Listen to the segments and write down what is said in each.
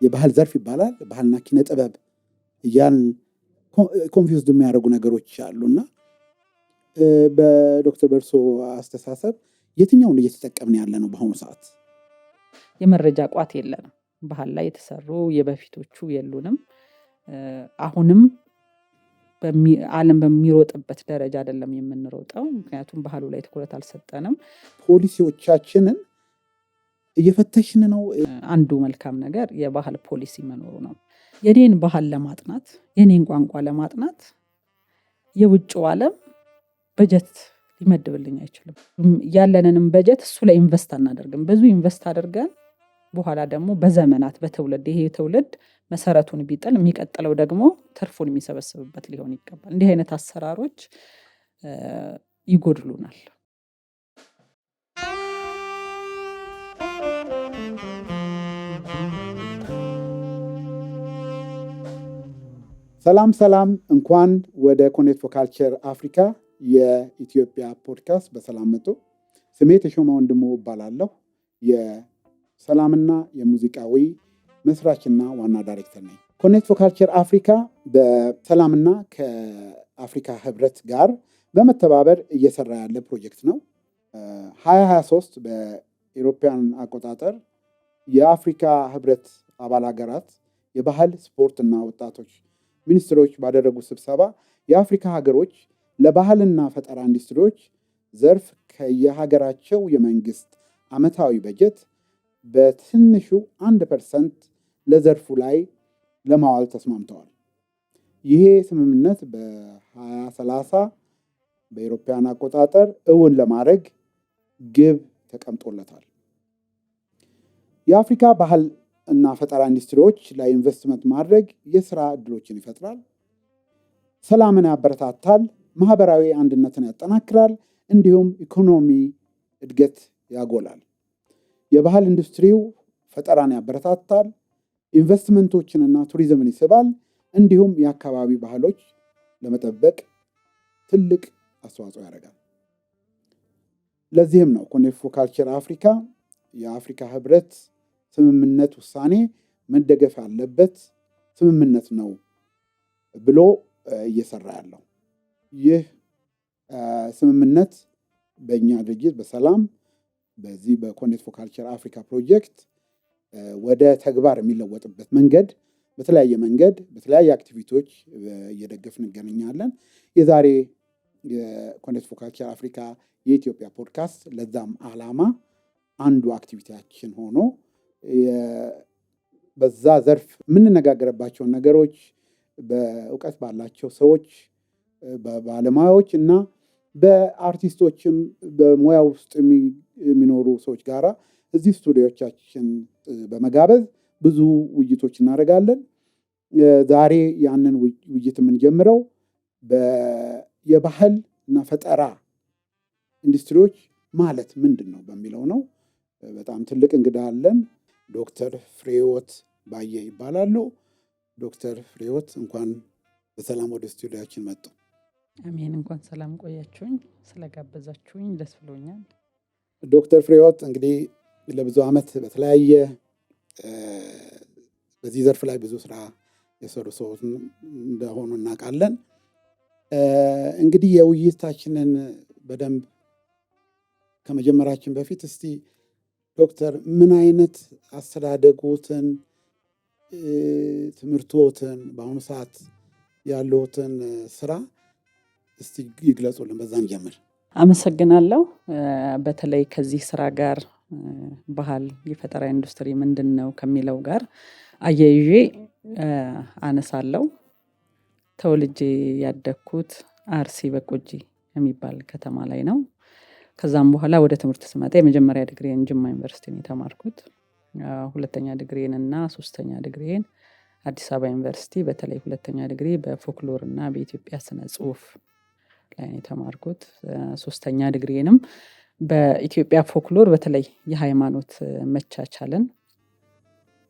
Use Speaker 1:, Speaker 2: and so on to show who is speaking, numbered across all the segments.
Speaker 1: የባህል ዘርፍ ይባላል። ባህልና ኪነ ጥበብ እያል ኮንፊውዝድ የሚያደርጉ ነገሮች አሉና በዶክተር በርሶ አስተሳሰብ የትኛውን እየተጠቀምን ያለ ነው በአሁኑ ሰዓት?
Speaker 2: የመረጃ ቋት የለንም። ባህል ላይ የተሰሩ የበፊቶቹ የሉንም። አሁንም ዓለም በሚሮጥበት ደረጃ አይደለም የምንሮጠው፣ ምክንያቱም ባህሉ ላይ ትኩረት አልሰጠንም።
Speaker 1: ፖሊሲዎቻችንን እየፈተሽን ነው።
Speaker 2: አንዱ መልካም ነገር የባህል ፖሊሲ መኖሩ ነው። የኔን ባህል ለማጥናት የኔን ቋንቋ ለማጥናት የውጭው ዓለም በጀት ሊመድብልኝ አይችልም። ያለንንም በጀት እሱ ላይ ኢንቨስት አናደርግም። ብዙ ኢንቨስት አድርገን በኋላ ደግሞ በዘመናት በትውልድ ይሄ ትውልድ መሰረቱን ቢጥል የሚቀጥለው ደግሞ ትርፉን የሚሰበስብበት ሊሆን ይገባል። እንዲህ አይነት አሰራሮች ይጎድሉናል።
Speaker 1: ሰላም፣ እንኳን ወደ ኮኔክት ፎር ካልቸር አፍሪካ የኢትዮጵያ ፖድካስት በሰላም መጡ። ስሜ ተሾመ ወንድሙ እባላለሁ። የሰላምና የሙዚቃዊ መስራችና ዋና ዳይሬክተር ነኝ። ኮኔክት ፎር ካልቸር አፍሪካ በሰላምና ከአፍሪካ ህብረት ጋር በመተባበር እየሰራ ያለ ፕሮጀክት ነው። 2023 በኢሮፓያን አቆጣጠር የአፍሪካ ህብረት አባል ሀገራት የባህል ስፖርትና ወጣቶች ሚኒስትሮች ባደረጉት ስብሰባ የአፍሪካ ሀገሮች ለባህልና ፈጠራ ኢንዱስትሪዎች ዘርፍ ከየሀገራቸው የመንግስት ዓመታዊ በጀት በትንሹ 1% ለዘርፉ ላይ ለማዋል ተስማምተዋል። ይሄ ስምምነት በ2030 በአውሮፓውያን አቆጣጠር እውን ለማድረግ ግብ ተቀምጦለታል። የአፍሪካ ባህል እና ፈጠራ ኢንዱስትሪዎች ላይ ኢንቨስትመንት ማድረግ የስራ ዕድሎችን ይፈጥራል፣ ሰላምን ያበረታታል፣ ማህበራዊ አንድነትን ያጠናክራል፣ እንዲሁም ኢኮኖሚ እድገት ያጎላል። የባህል ኢንዱስትሪው ፈጠራን ያበረታታል፣ ኢንቨስትመንቶችንና ቱሪዝምን ይስባል፣ እንዲሁም የአካባቢ ባህሎች ለመጠበቅ ትልቅ አስተዋጽኦ ያደርጋል። ለዚህም ነው ኮኔክት ፎር ካልቸር አፍሪካ የአፍሪካ ህብረት ስምምነት ውሳኔ መደገፍ ያለበት ስምምነት ነው ብሎ እየሰራ ያለው። ይህ ስምምነት በእኛ ድርጅት በሰላም በዚህ በኮኔክት ፎር ካልቸር አፍሪካ ፕሮጀክት ወደ ተግባር የሚለወጥበት መንገድ በተለያየ መንገድ በተለያየ አክቲቪቲዎች እየደገፍን እንገኛለን። የዛሬ የኮኔክት ፎር ካልቸር አፍሪካ የኢትዮጵያ ፖድካስት ለዛም ዓላማ አንዱ አክቲቪቲያችን ሆኖ በዛ ዘርፍ የምንነጋገርባቸውን ነገሮች በእውቀት ባላቸው ሰዎች በባለሙያዎች እና በአርቲስቶችም በሙያ ውስጥ የሚኖሩ ሰዎች ጋራ እዚህ ስቱዲዮቻችን በመጋበዝ ብዙ ውይይቶች እናደርጋለን። ዛሬ ያንን ውይይት የምንጀምረው የባህል እና ፈጠራ ኢንዱስትሪዎች ማለት ምንድን ነው በሚለው ነው። በጣም ትልቅ እንግዳ አለን። ዶክተር ፍሬህይወት ባየ ይባላሉ። ዶክተር ፍሬህይወት እንኳን በሰላም ወደ ስቱዲዮአችን መጡ።
Speaker 2: አሜን። እንኳን ሰላም ቆያችሁኝ። ስለጋበዛችሁኝ ደስ ብሎኛል።
Speaker 1: ዶክተር ፍሬህይወት እንግዲህ ለብዙ ዓመት በተለያየ በዚህ ዘርፍ ላይ ብዙ ስራ የሰሩ ሰዎች እንደሆኑ እናውቃለን። እንግዲህ የውይይታችንን በደንብ ከመጀመራችን በፊት እስቲ ዶክተር ምን አይነት አስተዳደጎትን ትምህርቶትን በአሁኑ ሰዓት ያለውትን ስራ እስቲ ይግለጹልን። በዛም ጀምር።
Speaker 2: አመሰግናለሁ። በተለይ ከዚህ ስራ ጋር ባህል የፈጠራ ኢንዱስትሪ ምንድን ነው ከሚለው ጋር አያይዤ አነሳለሁ። ተወልጄ ያደግኩት አርሲ በቆጂ የሚባል ከተማ ላይ ነው። ከዛም በኋላ ወደ ትምህርት ስመጣ የመጀመሪያ ዲግሪን ጅማ ዩኒቨርሲቲ ነው የተማርኩት። ሁለተኛ ዲግሪን እና ሶስተኛ ዲግሪን አዲስ አበባ ዩኒቨርሲቲ በተለይ ሁለተኛ ዲግሪ በፎክሎር እና በኢትዮጵያ ስነ ጽሁፍ ላይ ነው የተማርኩት። ሶስተኛ ዲግሪንም በኢትዮጵያ ፎክሎር በተለይ የሃይማኖት መቻቻልን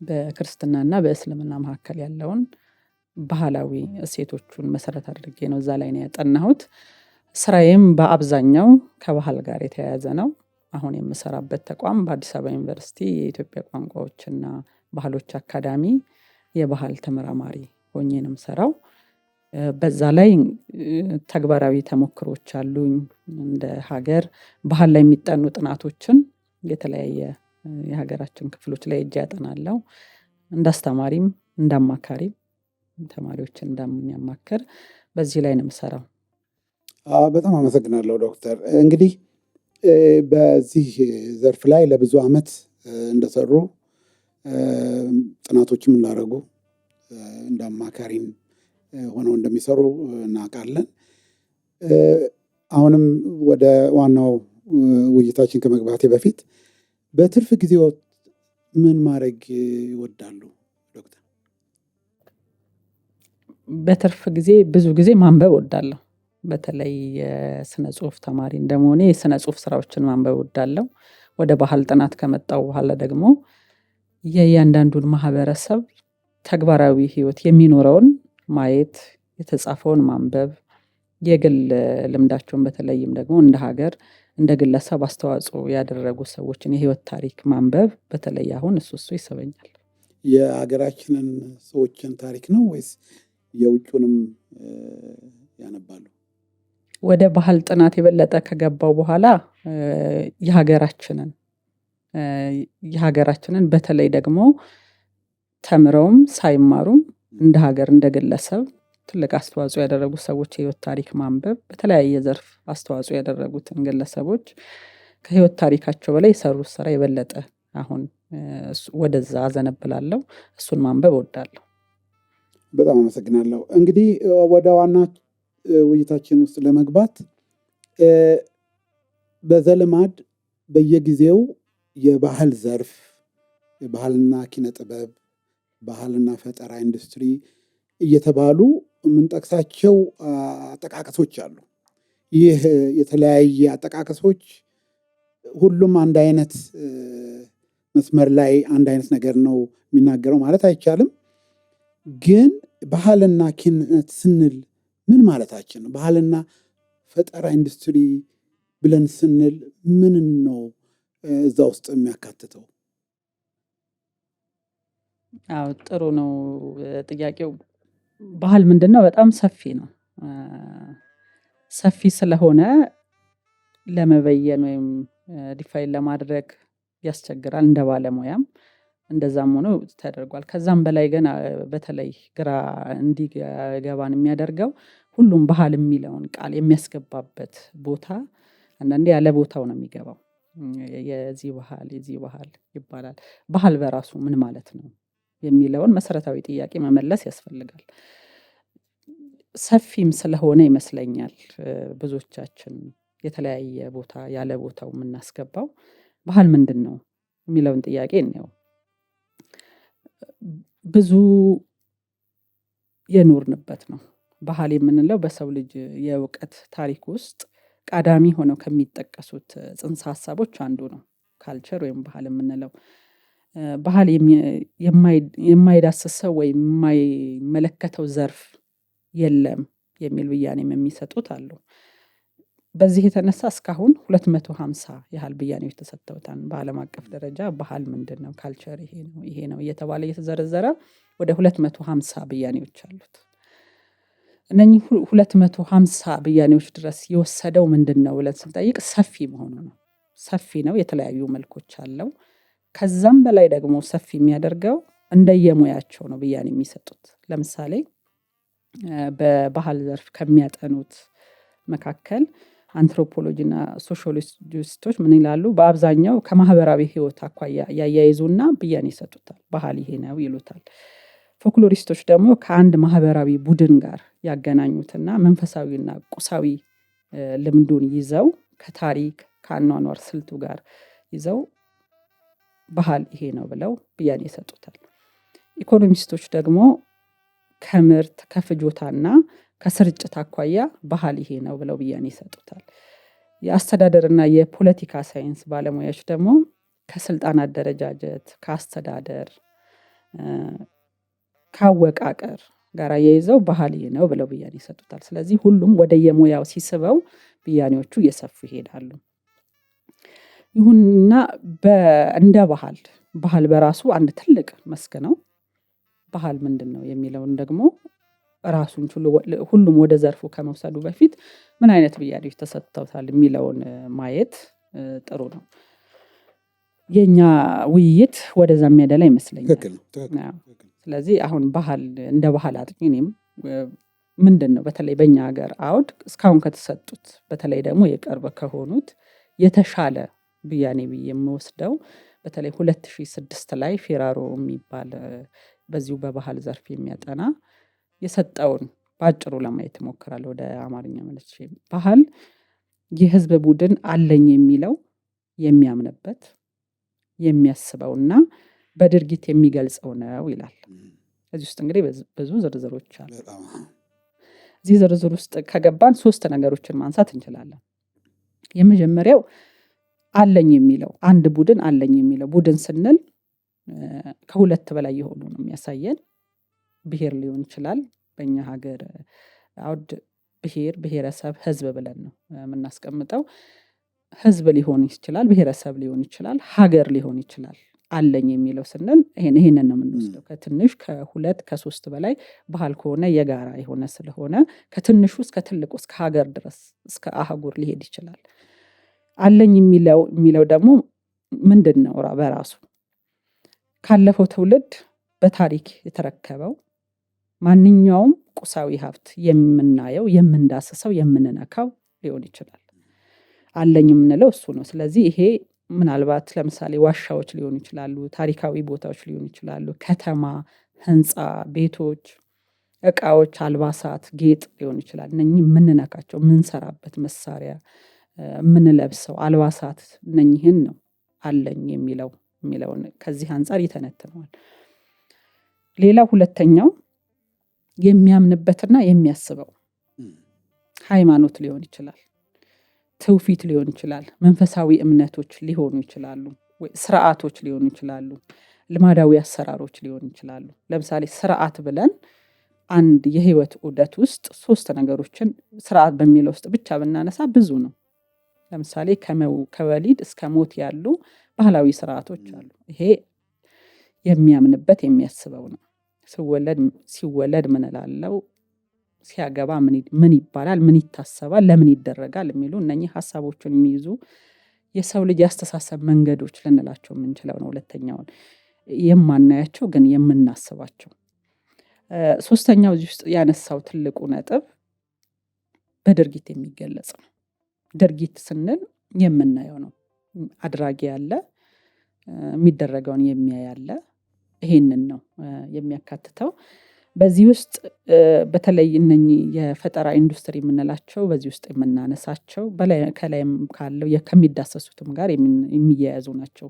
Speaker 2: በክርስትናና በእስልምና መካከል ያለውን ባህላዊ እሴቶቹን መሰረት አድርጌ ነው እዛ ላይ ነው ያጠናሁት። ስራዬም በአብዛኛው ከባህል ጋር የተያያዘ ነው። አሁን የምሰራበት ተቋም በአዲስ አበባ ዩኒቨርሲቲ የኢትዮጵያ ቋንቋዎችና ባህሎች አካዳሚ የባህል ተመራማሪ ሆኜ ነው የምሰራው። በዛ ላይ ተግባራዊ ተሞክሮች አሉኝ። እንደ ሀገር ባህል ላይ የሚጠኑ ጥናቶችን የተለያየ የሀገራችን ክፍሎች ላይ ሄጄ አጠናለሁ። እንደ አስተማሪም እንደ አማካሪም ተማሪዎችን እንደሚያማክር በዚህ ላይ ነው የምሰራው።
Speaker 1: በጣም አመሰግናለሁ ዶክተር። እንግዲህ በዚህ ዘርፍ ላይ ለብዙ ዓመት እንደሰሩ ጥናቶችም እንዳደረጉ እንደ አማካሪም ሆነው እንደሚሰሩ እናውቃለን። አሁንም ወደ ዋናው ውይይታችን ከመግባቴ በፊት በትርፍ ጊዜዎት ምን ማድረግ ይወዳሉ ዶክተር?
Speaker 2: በትርፍ ጊዜ ብዙ ጊዜ ማንበብ እወዳለሁ። በተለይ የስነ ጽሁፍ ተማሪ እንደመሆኔ የስነ ጽሁፍ ስራዎችን ማንበብ እወዳለሁ። ወደ ባህል ጥናት ከመጣሁ በኋላ ደግሞ የእያንዳንዱን ማህበረሰብ ተግባራዊ ህይወት የሚኖረውን ማየት፣ የተጻፈውን ማንበብ፣ የግል ልምዳቸውን በተለይም ደግሞ እንደ ሀገር እንደ ግለሰብ አስተዋጽኦ ያደረጉ ሰዎችን የህይወት ታሪክ ማንበብ በተለይ አሁን እሱ ይስበኛል።
Speaker 1: የሀገራችንን ሰዎችን ታሪክ ነው ወይስ የውጩንም ያነባሉ?
Speaker 2: ወደ ባህል ጥናት የበለጠ ከገባው በኋላ የሀገራችንን በተለይ ደግሞ ተምረውም ሳይማሩም እንደ ሀገር እንደ ግለሰብ ትልቅ አስተዋጽኦ ያደረጉ ሰዎች የህይወት ታሪክ ማንበብ፣ በተለያየ ዘርፍ አስተዋጽኦ ያደረጉትን ግለሰቦች ከህይወት ታሪካቸው በላይ የሰሩት ስራ የበለጠ አሁን ወደዛ አዘነብላለሁ። እሱን ማንበብ እወዳለሁ።
Speaker 1: በጣም አመሰግናለሁ። እንግዲህ ወደ ዋና ውይይታችን ውስጥ ለመግባት በዘልማድ በየጊዜው የባህል ዘርፍ የባህልና ኪነ ጥበብ፣ ባህልና ፈጠራ ኢንዱስትሪ እየተባሉ የምንጠቅሳቸው አጠቃቀሶች አሉ። ይህ የተለያየ አጠቃቀሶች ሁሉም አንድ አይነት መስመር ላይ አንድ አይነት ነገር ነው የሚናገረው ማለት አይቻልም። ግን ባህልና ኪነት ስንል ምን ማለታችን ነው? ባህልና ፈጠራ ኢንዱስትሪ ብለን ስንል ምን ነው እዛ ውስጥ የሚያካትተው?
Speaker 2: አዎ ጥሩ ነው ጥያቄው። ባህል ምንድነው? በጣም ሰፊ ነው። ሰፊ ስለሆነ ለመበየን ወይም ዲፋይን ለማድረግ ያስቸግራል እንደ ባለሙያም። እንደዛም ሆኖ ተደርጓል። ከዛም በላይ ግን በተለይ ግራ እንዲገባን የሚያደርገው ሁሉም ባህል የሚለውን ቃል የሚያስገባበት ቦታ አንዳንዴ ያለ ቦታው ነው የሚገባው። የዚህ ባህል ይባላል። ባህል በራሱ ምን ማለት ነው የሚለውን መሰረታዊ ጥያቄ መመለስ ያስፈልጋል። ሰፊም ስለሆነ ይመስለኛል ብዙዎቻችን የተለያየ ቦታ ያለ ቦታው የምናስገባው። ባህል ምንድን ነው የሚለውን ጥያቄ እንየው። ብዙ የኖርንበት ነው። ባህል የምንለው በሰው ልጅ የእውቀት ታሪክ ውስጥ ቀዳሚ ሆነው ከሚጠቀሱት ጽንሰ ሀሳቦች አንዱ ነው። ካልቸር ወይም ባህል የምንለው ባህል የማይዳስሰው ወይም የማይመለከተው ዘርፍ የለም የሚል ብያኔም የሚሰጡት አሉ። በዚህ የተነሳ እስካሁን 250 ያህል ብያኔዎች ተሰጥተውታል። በዓለም አቀፍ ደረጃ ባህል ምንድነው፣ ካልቸር ይሄ ነው እየተባለ እየተዘረዘረ ወደ 250 ብያኔዎች አሉት። እነኚህ 250 ብያኔዎች ድረስ የወሰደው ምንድነው ብለን ስንጠይቅ ሰፊ መሆኑ ነው። ሰፊ ነው፣ የተለያዩ መልኮች አለው። ከዛም በላይ ደግሞ ሰፊ የሚያደርገው እንደየሙያቸው ነው ብያኔ የሚሰጡት። ለምሳሌ በባህል ዘርፍ ከሚያጠኑት መካከል አንትሮፖሎጂና ሶሺዮሎጂስቶች ምን ይላሉ? በአብዛኛው ከማህበራዊ ህይወት አኳያ ያያይዙና ብያኔ ይሰጡታል። ባህል ይሄ ነው ይሉታል። ፎክሎሪስቶች ደግሞ ከአንድ ማህበራዊ ቡድን ጋር ያገናኙትና መንፈሳዊና ቁሳዊ ልምዱን ይዘው ከታሪክ ከአኗኗር ስልቱ ጋር ይዘው ባህል ይሄ ነው ብለው ብያኔ ይሰጡታል። ኢኮኖሚስቶች ደግሞ ከምርት ከፍጆታና ከስርጭት አኳያ ባህል ይሄ ነው ብለው ብያኔ ይሰጡታል። የአስተዳደርና የፖለቲካ ሳይንስ ባለሙያዎች ደግሞ ከስልጣን አደረጃጀት፣ ከአስተዳደር፣ ከአወቃቀር ጋር ያይዘው ባህል ይሄ ነው ብለው ብያኔ ይሰጡታል። ስለዚህ ሁሉም ወደ የሙያው ሲስበው ብያኔዎቹ እየሰፉ ይሄዳሉ። ይሁንና እንደ ባህል በራሱ አንድ ትልቅ መስክ ነው። ባህል ምንድነው የሚለውን ደግሞ ራሱን ችሎ ሁሉም ወደ ዘርፉ ከመውሰዱ በፊት ምን አይነት ብያኔዎች ተሰጥተውታል የሚለውን ማየት ጥሩ ነው። የኛ ውይይት ወደዛ የሚያደላ ይመስለኛል። ስለዚህ አሁን እንደ ባህል አጥኚ እኔም ምንድነው በተለይ በእኛ ሀገር አውድ እስካሁን ከተሰጡት በተለይ ደግሞ የቅርብ ከሆኑት የተሻለ ብያኔ ብዬ የምወስደው በተለይ 2006 ላይ ፌራሮ የሚባል በዚሁ በባህል ዘርፍ የሚያጠና የሰጠውን በአጭሩ ለማየት እሞክራለሁ ወደ አማርኛ መልሼ። ባህል የህዝብ ቡድን አለኝ የሚለው የሚያምንበት የሚያስበውና በድርጊት የሚገልጸው ነው ይላል። እዚህ ውስጥ እንግዲህ ብዙ ዝርዝሮች አሉ። እዚህ ዝርዝር ውስጥ ከገባን 3 ነገሮችን ማንሳት እንችላለን። የመጀመሪያው አለኝ የሚለው አንድ ቡድን አለኝ የሚለው ቡድን ስንል ከሁለት በላይ የሆኑ ነው የሚያሳየን። ብሔር ሊሆን ይችላል። በእኛ ሀገር አውድ ብሔረሰብ ህዝብ ብለን ነው የምናስቀምጠው። ህዝብ ሊሆን ይችላል፣ ብሔረሰብ ሊሆን ይችላል፣ ሀገር ሊሆን ይችላል። አለኝ የሚለው ስንል ይሄንን ነው የምንወስደው። ከትንሽ ከ2 ከ3 በላይ ባህል ከሆነ የጋራ የሆነ ስለሆነ ከትንሹ እስከ ትልቁ እስከ ሀገር ድረስ እስከ አህጉር ሊሄድ ይችላል። አለኝ የሚለው ደግሞ ምንድነው በራሱ ካለፈው ትውልድ በታሪክ የተረከበው ማንኛውም ቁሳዊ ሀብት የምናየው የምንዳስሰው የምንነካው ሊሆን ይችላል። አለኝ የምንለው እሱ ነው። ስለዚህ ይሄ ምናልባት ለምሳሌ ዋሻዎች ሊሆኑ ይችላሉ፣ ታሪካዊ ቦታዎች ሊሆኑ ይችላሉ፣ ከተማ፣ ህንፃ፣ ቤቶች፣ እቃዎች፣ አልባሳት፣ ጌጥ ሊሆን ይችላል። እነኚህ የምንነካቸው የምንሰራበት መሳሪያ፣ የምንለብሰው አልባሳት እነኚህን ነው አለኝ የሚለውን ከዚህ አንጻር ይተነትነዋል። ሌላ ሁለተኛው የሚያምንበትና የሚያስበው ሃይማኖት ሊሆን ይችላል፣ ትውፊት ሊሆን ይችላል፣ መንፈሳዊ እምነቶች ሊሆኑ ይችላሉ፣ ስርዓቶች ሊሆኑ ይችላሉ፣ ልማዳዊ አሰራሮች ሊሆኑ ይችላሉ። ለምሳሌ ስርዓት ብለን አንድ የህይወት ዑደት ውስጥ 3 ነገሮችን ስርዓት በሚለው ውስጥ ብቻ ብናነሳ ብዙ ነው። ለምሳሌ ከወሊድ እስከ ሞት ያሉ ባህላዊ ስርዓቶች አሉ። ይሄ የሚያምንበት የሚያስበው ነው። ሲወለድ ምን እላለው፣ ሲያገባ ምን ይባላል፣ ምን ይታሰባል፣ ለምን ይደረጋል የሚሉ እነኚህ ሀሳቦችን የሚይዙ የሰው ልጅ ያስተሳሰብ መንገዶች ልንላቸው የምንችለው ነው። ሁለተኛውን የማናያቸው ግን የምናስባቸው። ሶስተኛው እዚህ ውስጥ ያነሳው ትልቁ ነጥብ በድርጊት የሚገለጽ ነው። ድርጊት ስንል የምናየው ነው። አድራጊ ያለ የሚደረገውን የሚያይ ያለ ይሄንን ነው የሚያካትተው። በዚህ ውስጥ በተለይ እነኚህ የፈጠራ ኢንዱስትሪ የምንላቸው በዚህ ውስጥ የምናነሳቸው ከላይም ካለው ከሚዳሰሱትም ጋር የሚያያዙ ናቸው።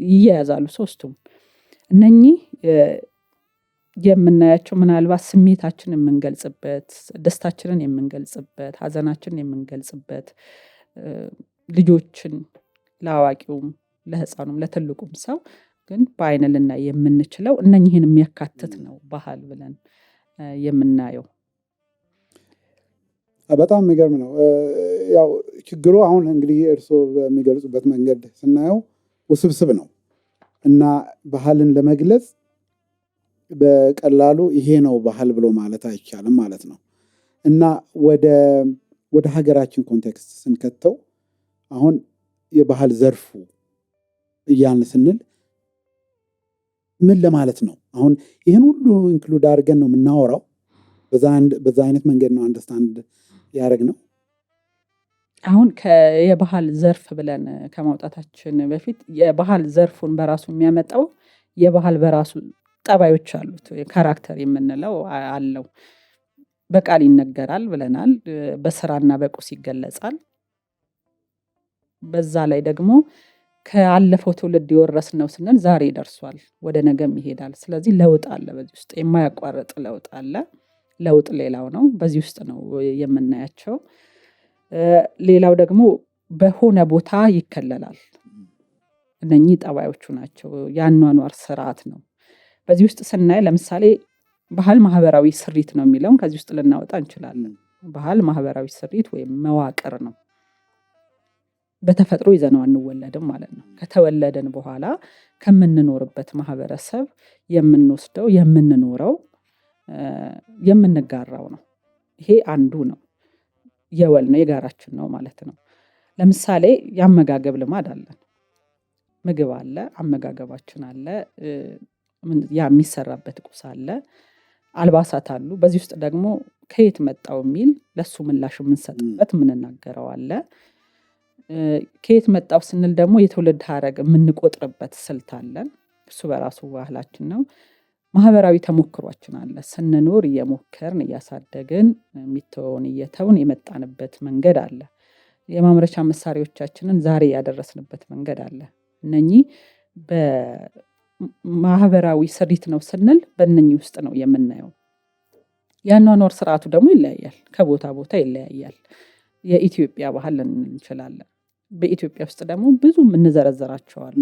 Speaker 2: ይያያዛሉ 3ቱም። እነኚህ የምናያቸው ምናልባት ስሜታችንን የምንገልጽበት፣ ደስታችንን የምንገልጽበት፣ ሀዘናችንን የምንገልጽበት፣ ልጆችን ለአዋቂውም ለህፃኑም ለትልቁም ሰው ግን በአይን ልናይ የምንችለው እነኚህን የሚያካትት ነው ባህል ብለን የምናየው።
Speaker 1: በጣም የሚገርም ነው። ያው ችግሩ አሁን እንግዲህ እርስዎ በሚገልጹበት መንገድ ስናየው ውስብስብ ነው እና ባህልን ለመግለጽ በቀላሉ ይሄ ነው ባህል ብሎ ማለት አይቻልም ማለት ነው። እና ወደ ሀገራችን ኮንቴክስት ስንከተው አሁን የባህል ዘርፉ እያልን ስንል ምን ለማለት ነው? አሁን ይህን ሁሉ ኢንክሉድ አድርገን ነው የምናወራው። በዛ አይነት መንገድ ነው አንደርስታንድ ያደረግ ነው።
Speaker 2: አሁን የባህል ዘርፍ ብለን ከማውጣታችን በፊት የባህል ዘርፉን በራሱ የሚያመጣው የባህል በራሱ ጠባዮች አሉት። ካራክተር የምንለው አለው። በቃል ይነገራል ብለናል፣ በስራና በቁስ ይገለጻል። በዛ ላይ ደግሞ ከአለፈው ትውልድ የወረስነው ስንል ዛሬ ደርሷል፣ ወደ ነገም ይሄዳል። ስለዚህ ለውጥ አለ፣ በዚህ ውስጥ የማያቋርጥ ለውጥ አለ። ለውጥ ሌላው ነው፣ በዚህ ውስጥ ነው የምናያቸው። ሌላው ደግሞ በሆነ ቦታ ይከለላል። እነኚህ ጠባዮቹ ናቸው። የአኗኗር ስርዓት ነው። በዚህ ውስጥ ስናይ ለምሳሌ ባህል ማህበራዊ ስሪት ነው የሚለውን ከዚህ ውስጥ ልናወጣ እንችላለን። ባህል ማህበራዊ ስሪት ወይም መዋቅር ነው። በተፈጥሮ ይዘነው አንወለድም ማለት ነው። ከተወለደን በኋላ ከምንኖርበት ማህበረሰብ የምንወስደው የምንኖረው የምንጋራው ነው። ይሄ አንዱ ነው፣ የወል ነው፣ የጋራችን ነው ማለት ነው። ለምሳሌ የአመጋገብ ልማድ አለን። ምግብ አለ፣ አመጋገባችን አለ፣ ያ የሚሰራበት ቁስ አለ፣ አልባሳት አሉ። በዚህ ውስጥ ደግሞ ከየት መጣው የሚል ለሱ ምላሽ የምንሰጥበት የምንናገረው አለ። ከየት መጣው ስንል ደግሞ የትውልድ ሐረግ የምንቆጥርበት ስልት አለን። እሱ በራሱ ባህላችን ነው። ማህበራዊ ተሞክሯችን አለ። ስንኖር እየሞከርን እያሳደግን የሚተውን እየተውን የመጣንበት መንገድ አለ። የማምረቻ መሳሪያዎቻችንን ዛሬ ያደረስንበት መንገድ አለ። እነኚህ በማህበራዊ ስሪት ነው ስንል በእነኚህ ውስጥ ነው የምናየው። የአኗኗር ስርዓቱ ደግሞ ይለያያል፣ ከቦታ ቦታ ይለያያል። የኢትዮጵያ ባህል ልንል እንችላለን። በኢትዮጵያ ውስጥ ደግሞ ብዙ እንዘረዘራቸዋል።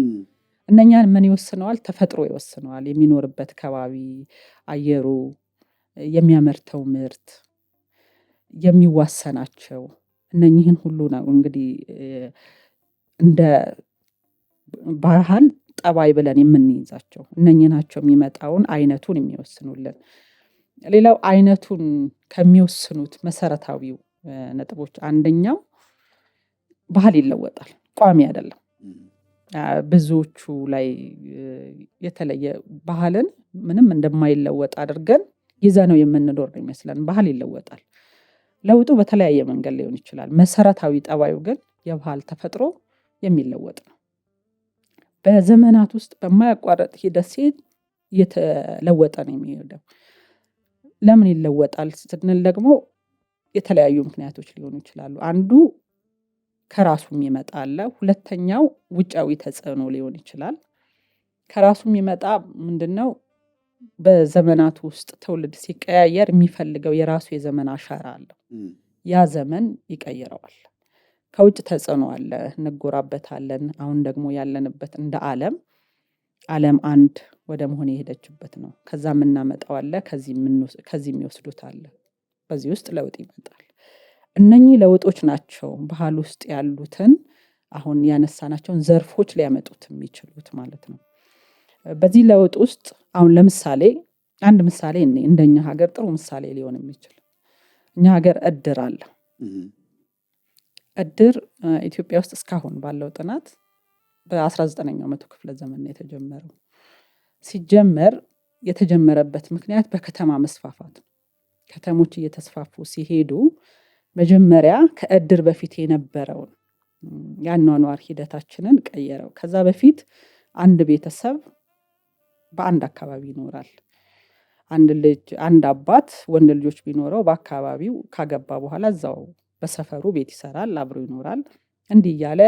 Speaker 2: እነኛን ምን ይወስነዋል? ተፈጥሮ ይወስነዋል። የሚኖርበት ከባቢ፣ አየሩ፣ የሚያመርተው ምርት፣ የሚዋሰናቸው እነኚህን ሁሉ ነው እንግዲህ እንደ ባህል ጠባይ ብለን የምንይዛቸው። እነኚህ ናቸው የሚመጣውን አይነቱን የሚወስኑልን። ሌላው አይነቱን ከሚወስኑት መሰረታዊው ነጥቦች አንደኛው ባህል ይለወጣል፣ ቋሚ አይደለም። ብዙዎቹ ላይ የተለየ ባህልን ምንም እንደማይለወጥ አድርገን ይዘነው የምንኖር ነው ይመስለን። ባህል ይለወጣል። ለውጡ በተለያየ መንገድ ሊሆን ይችላል። መሰረታዊ ጠባዩ ግን የባህል ተፈጥሮ የሚለወጥ ነው። በዘመናት ውስጥ በማያቋርጥ ሂደት ሲሄድ እየተለወጠ ነው የሚሄደው። ለምን ይለወጣል ስንል ደግሞ የተለያዩ ምክንያቶች ሊሆኑ ይችላሉ። አንዱ ከራሱ የሚመጣ አለ። ሁለተኛው ውጫዊ ተጽዕኖ ሊሆን ይችላል። ከራሱ የሚመጣ ምንድነው? በዘመናት ውስጥ ትውልድ ሲቀያየር የሚፈልገው የራሱ የዘመን አሻራ አለው። ያ ዘመን ይቀይረዋል። ከውጭ ተጽዕኖ አለ፣ እንጎራበታለን። አሁን ደግሞ ያለንበት እንደ ዓለም አንድ ወደ መሆን የሄደችበት ነው። ከዛ የምናመጣው አለ፣ ከዚህ የሚወስዱት አለ። በዚህ ውስጥ ለውጥ ይመጣል። እነኚህ ለውጦች ናቸው ባህል ውስጥ ያሉትን አሁን ያነሳናቸውን ዘርፎች ሊያመጡት የሚችሉት ማለት ነው። በዚህ ለውጥ ውስጥ አሁን ለምሳሌ አንድ ምሳሌ እንደኛ ሀገር ጥሩ ምሳሌ ሊሆን የሚችል እኛ ሀገር እድር አለ። እድር ኢትዮጵያ ውስጥ እስካሁን ባለው ጥናት በ19ኛው መቶ ክፍለ ዘመን ነው የተጀመረው። ሲጀመር የተጀመረበት ምክንያት በከተማ መስፋፋት ነው። ከተሞች እየተስፋፉ ሲሄዱ መጀመሪያ ከእድር በፊት የነበረውን የአኗኗር ሂደታችንን ቀየረው። ከዛ በፊት አንድ ቤተሰብ በአንድ አካባቢ ይኖራል። አንድ አባት ወንድ ልጆች ቢኖረው በአካባቢው ካገባ በኋላ እዛው በሰፈሩ ቤት ይሰራል፣ አብሮ ይኖራል። እንዲህ እያለ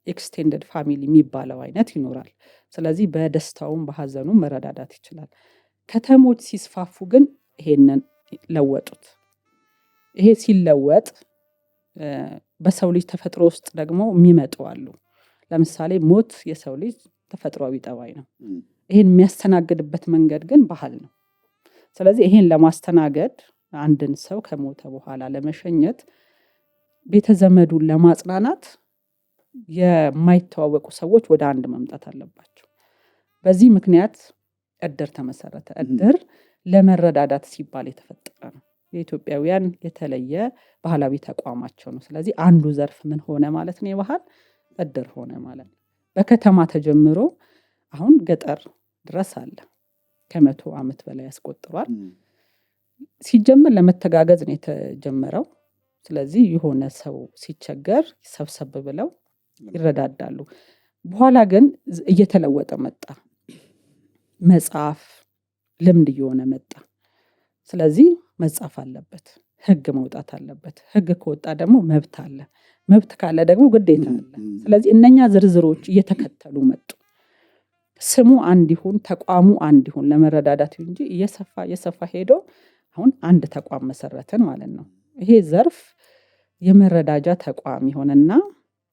Speaker 2: ኤክስቴንደድ ፋሚሊ የሚባለው አይነት ይኖራል። ስለዚህ በደስታውም በሀዘኑም መረዳዳት ይችላል። ከተሞች ሲስፋፉ ግን ይሄንን ለወጡት። ይሄ ሲለወጥ በሰው ልጅ ተፈጥሮ ውስጥ ደግሞ የሚመጡ አሉ። ለምሳሌ ሞት የሰው ልጅ ተፈጥሯዊ ጠባይ ነው። ይሄን የሚያስተናግድበት መንገድ ግን ባህል ነው። ስለዚህ ይሄን ለማስተናገድ አንድን ሰው ከሞተ በኋላ ለመሸኘት ቤተዘመዱን ለማጽናናት የማይተዋወቁ ሰዎች ወደ አንድ መምጣት አለባቸው። በዚህ ምክንያት እድር ተመሰረተ። እድር ለመረዳዳት ሲባል የተፈጠረ ነው። የኢትዮጵያውያን የተለየ ባህላዊ ተቋማቸው ነው። ስለዚህ አንዱ ዘርፍ ምን ሆነ ማለት ነው? የባህል እድር ሆነ ማለት ነው። በከተማ ተጀምሮ አሁን ገጠር ድረስ አለ። ከ100 ዓመት በላይ ያስቆጥሯል። ሲጀመር ለመተጋገዝ ነው የተጀመረው። ስለዚህ የሆነ ሰው ሲቸገር ሰብሰብ ብለው ይረዳዳሉ። በኋላ ግን እየተለወጠ መጣ። መጽሐፍ ልምድ እየሆነ መጣ። ስለዚህ መጽሐፍ አለበት፣ ህግ መውጣት አለበት። ህግ ከወጣ ደግሞ መብት አለ። መብት ካለ ደግሞ ግዴታ አለ። ስለዚህ እነኛ ዝርዝሮች እየተከተሉ መጡ። ስሙ አንድ ይሁን፣ ተቋሙ አንድ ይሁን ለመረዳዳት እንጂ እየሰፋ ሄዶ አሁን አንድ ተቋም መሰረትን ማለት ነው። ይሄ ዘርፍ የመረዳጃ ተቋም ይሆንና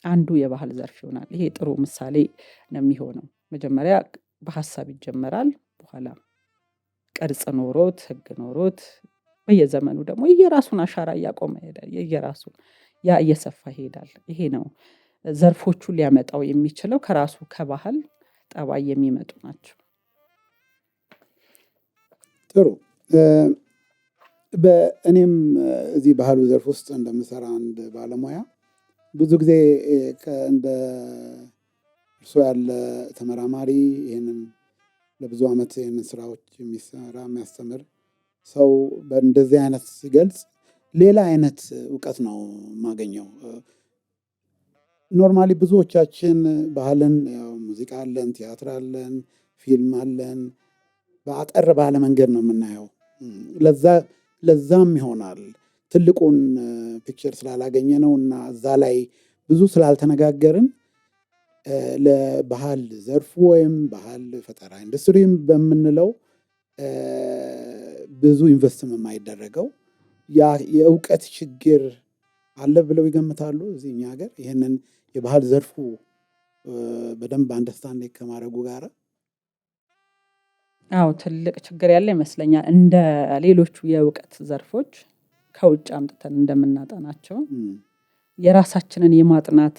Speaker 2: አንዱ የባህል ዘርፍ ይሆናል። ይሄ ጥሩ ምሳሌ ነው የሚሆነው። መጀመሪያ በሐሳብ ይጀመራል። በኋላ ቅርጽ ኖሮት ህግ ኖሮት በየዘመኑ ደግሞ የራሱን አሻራ እያቆመ ሄደ። የራሱን ያ እየሰፋ ይሄዳል። ይሄ ነው ዘርፎቹ ሊያመጣው የሚችለው ከራሱ ከባህል ጠባይ የሚመጡ ናቸው።
Speaker 1: ጥሩ። በእኔም እዚህ ባህሉ ዘርፍ ውስጥ እንደምሰራ አንድ ባለሙያ ብዙ ጊዜ እንደ እርስዎ ያለ ተመራማሪ ይህንን ለብዙ ዓመት ይህንን ስራዎች የሚሰራ የሚያስተምር ሰው በእንደዚህ አይነት ሲገልጽ ሌላ አይነት እውቀት ነው የማገኘው። ኖርማሊ ብዙዎቻችን ባህልን ሙዚቃ አለን፣ ቲያትር አለን፣ ፊልም አለን፣ በአጠር ባለ መንገድ ነው የምናየው። ለዛም ይሆናል ትልቁን ፒክቸር ስላላገኘ ነው እና እዛ ላይ ብዙ ስላልተነጋገርን ለባህል ዘርፉ ወይም ባህል ፈጠራ ኢንዱስትሪም በምንለው ብዙ ኢንቨስትም የማይደረገው የእውቀት ችግር አለ ብለው ይገምታሉ። እዚህ እኛ ሀገር ይህንን የባህል ዘርፉ በደንብ አንደርስታንድ ከማድረጉ ጋር
Speaker 2: አዎ ትልቅ ችግር ያለ ይመስለኛል። እንደ ሌሎቹ የእውቀት ዘርፎች ከውጭ አምጥተን እንደምናጠናቸው የራሳችንን የማጥናት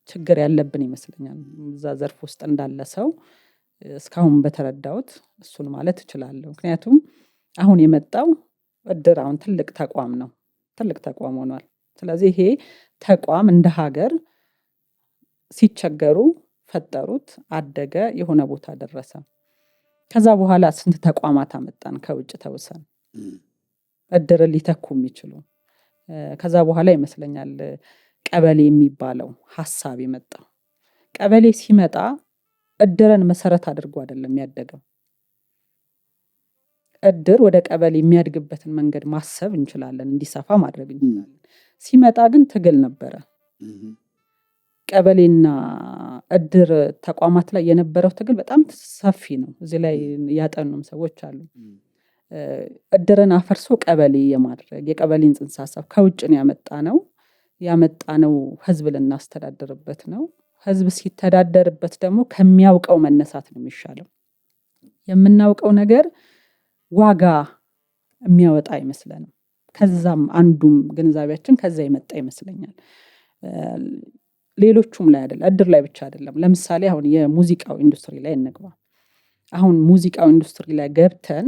Speaker 2: ችግር ያለብን ይመስለኛል። እዛ ዘርፍ ውስጥ እንዳለ ሰው እስካሁን በተረዳሁት እሱን ማለት እችላለሁ። ምክንያቱም አሁን የመጣው እድር አሁን ትልቅ ተቋም ነው፣ ትልቅ ተቋም ሆኗል። ስለዚህ ይሄ ተቋም እንደ ሀገር ሲቸገሩ ፈጠሩት፣ አደገ፣ የሆነ ቦታ ደረሰ። ከዛ በኋላ ስንት ተቋማት አመጣን ከውጭ ተውሰን እድርን ሊተኩ የሚችሉ። ከዛ በኋላ ይመስለኛል ቀበሌ የሚባለው ሀሳብ የመጣው። ቀበሌ ሲመጣ እድርን መሰረት አድርጎ አይደለም ያደገው። እድር ወደ ቀበሌ የሚያድግበትን መንገድ ማሰብ እንችላለን፣ እንዲሰፋ ማድረግ እንችላለን። ሲመጣ ግን ትግል ነበረ። ቀበሌና እድር ተቋማት ላይ የነበረው ትግል በጣም ሰፊ ነው። እዚህ ላይ ያጠኑም ሰዎች አሉ። እድርን አፈርሶ ቀበሌ የማድረግ የቀበሌን ጽንሰ ሀሳብ ከውጭ ነው ያመጣነው። ህዝብ ልናስተዳድርበት ነው። ህዝብ ሲተዳደርበት ደግሞ ከሚያውቀው መነሳት ነው የሚሻለው። የምናውቀው ነገር ዋጋ የሚያወጣ አይመስለንም። ከዛም አንዱም ግንዛቤያችን ከዛ የመጣ ይመስለኛል። ሌሎቹም ላይ አይደለም፣ እድር ላይ ብቻ አይደለም። ለምሳሌ አሁን የሙዚቃው ኢንዱስትሪ ላይ እንግባ። አሁን ሙዚቃው ኢንዱስትሪ ላይ ገብተን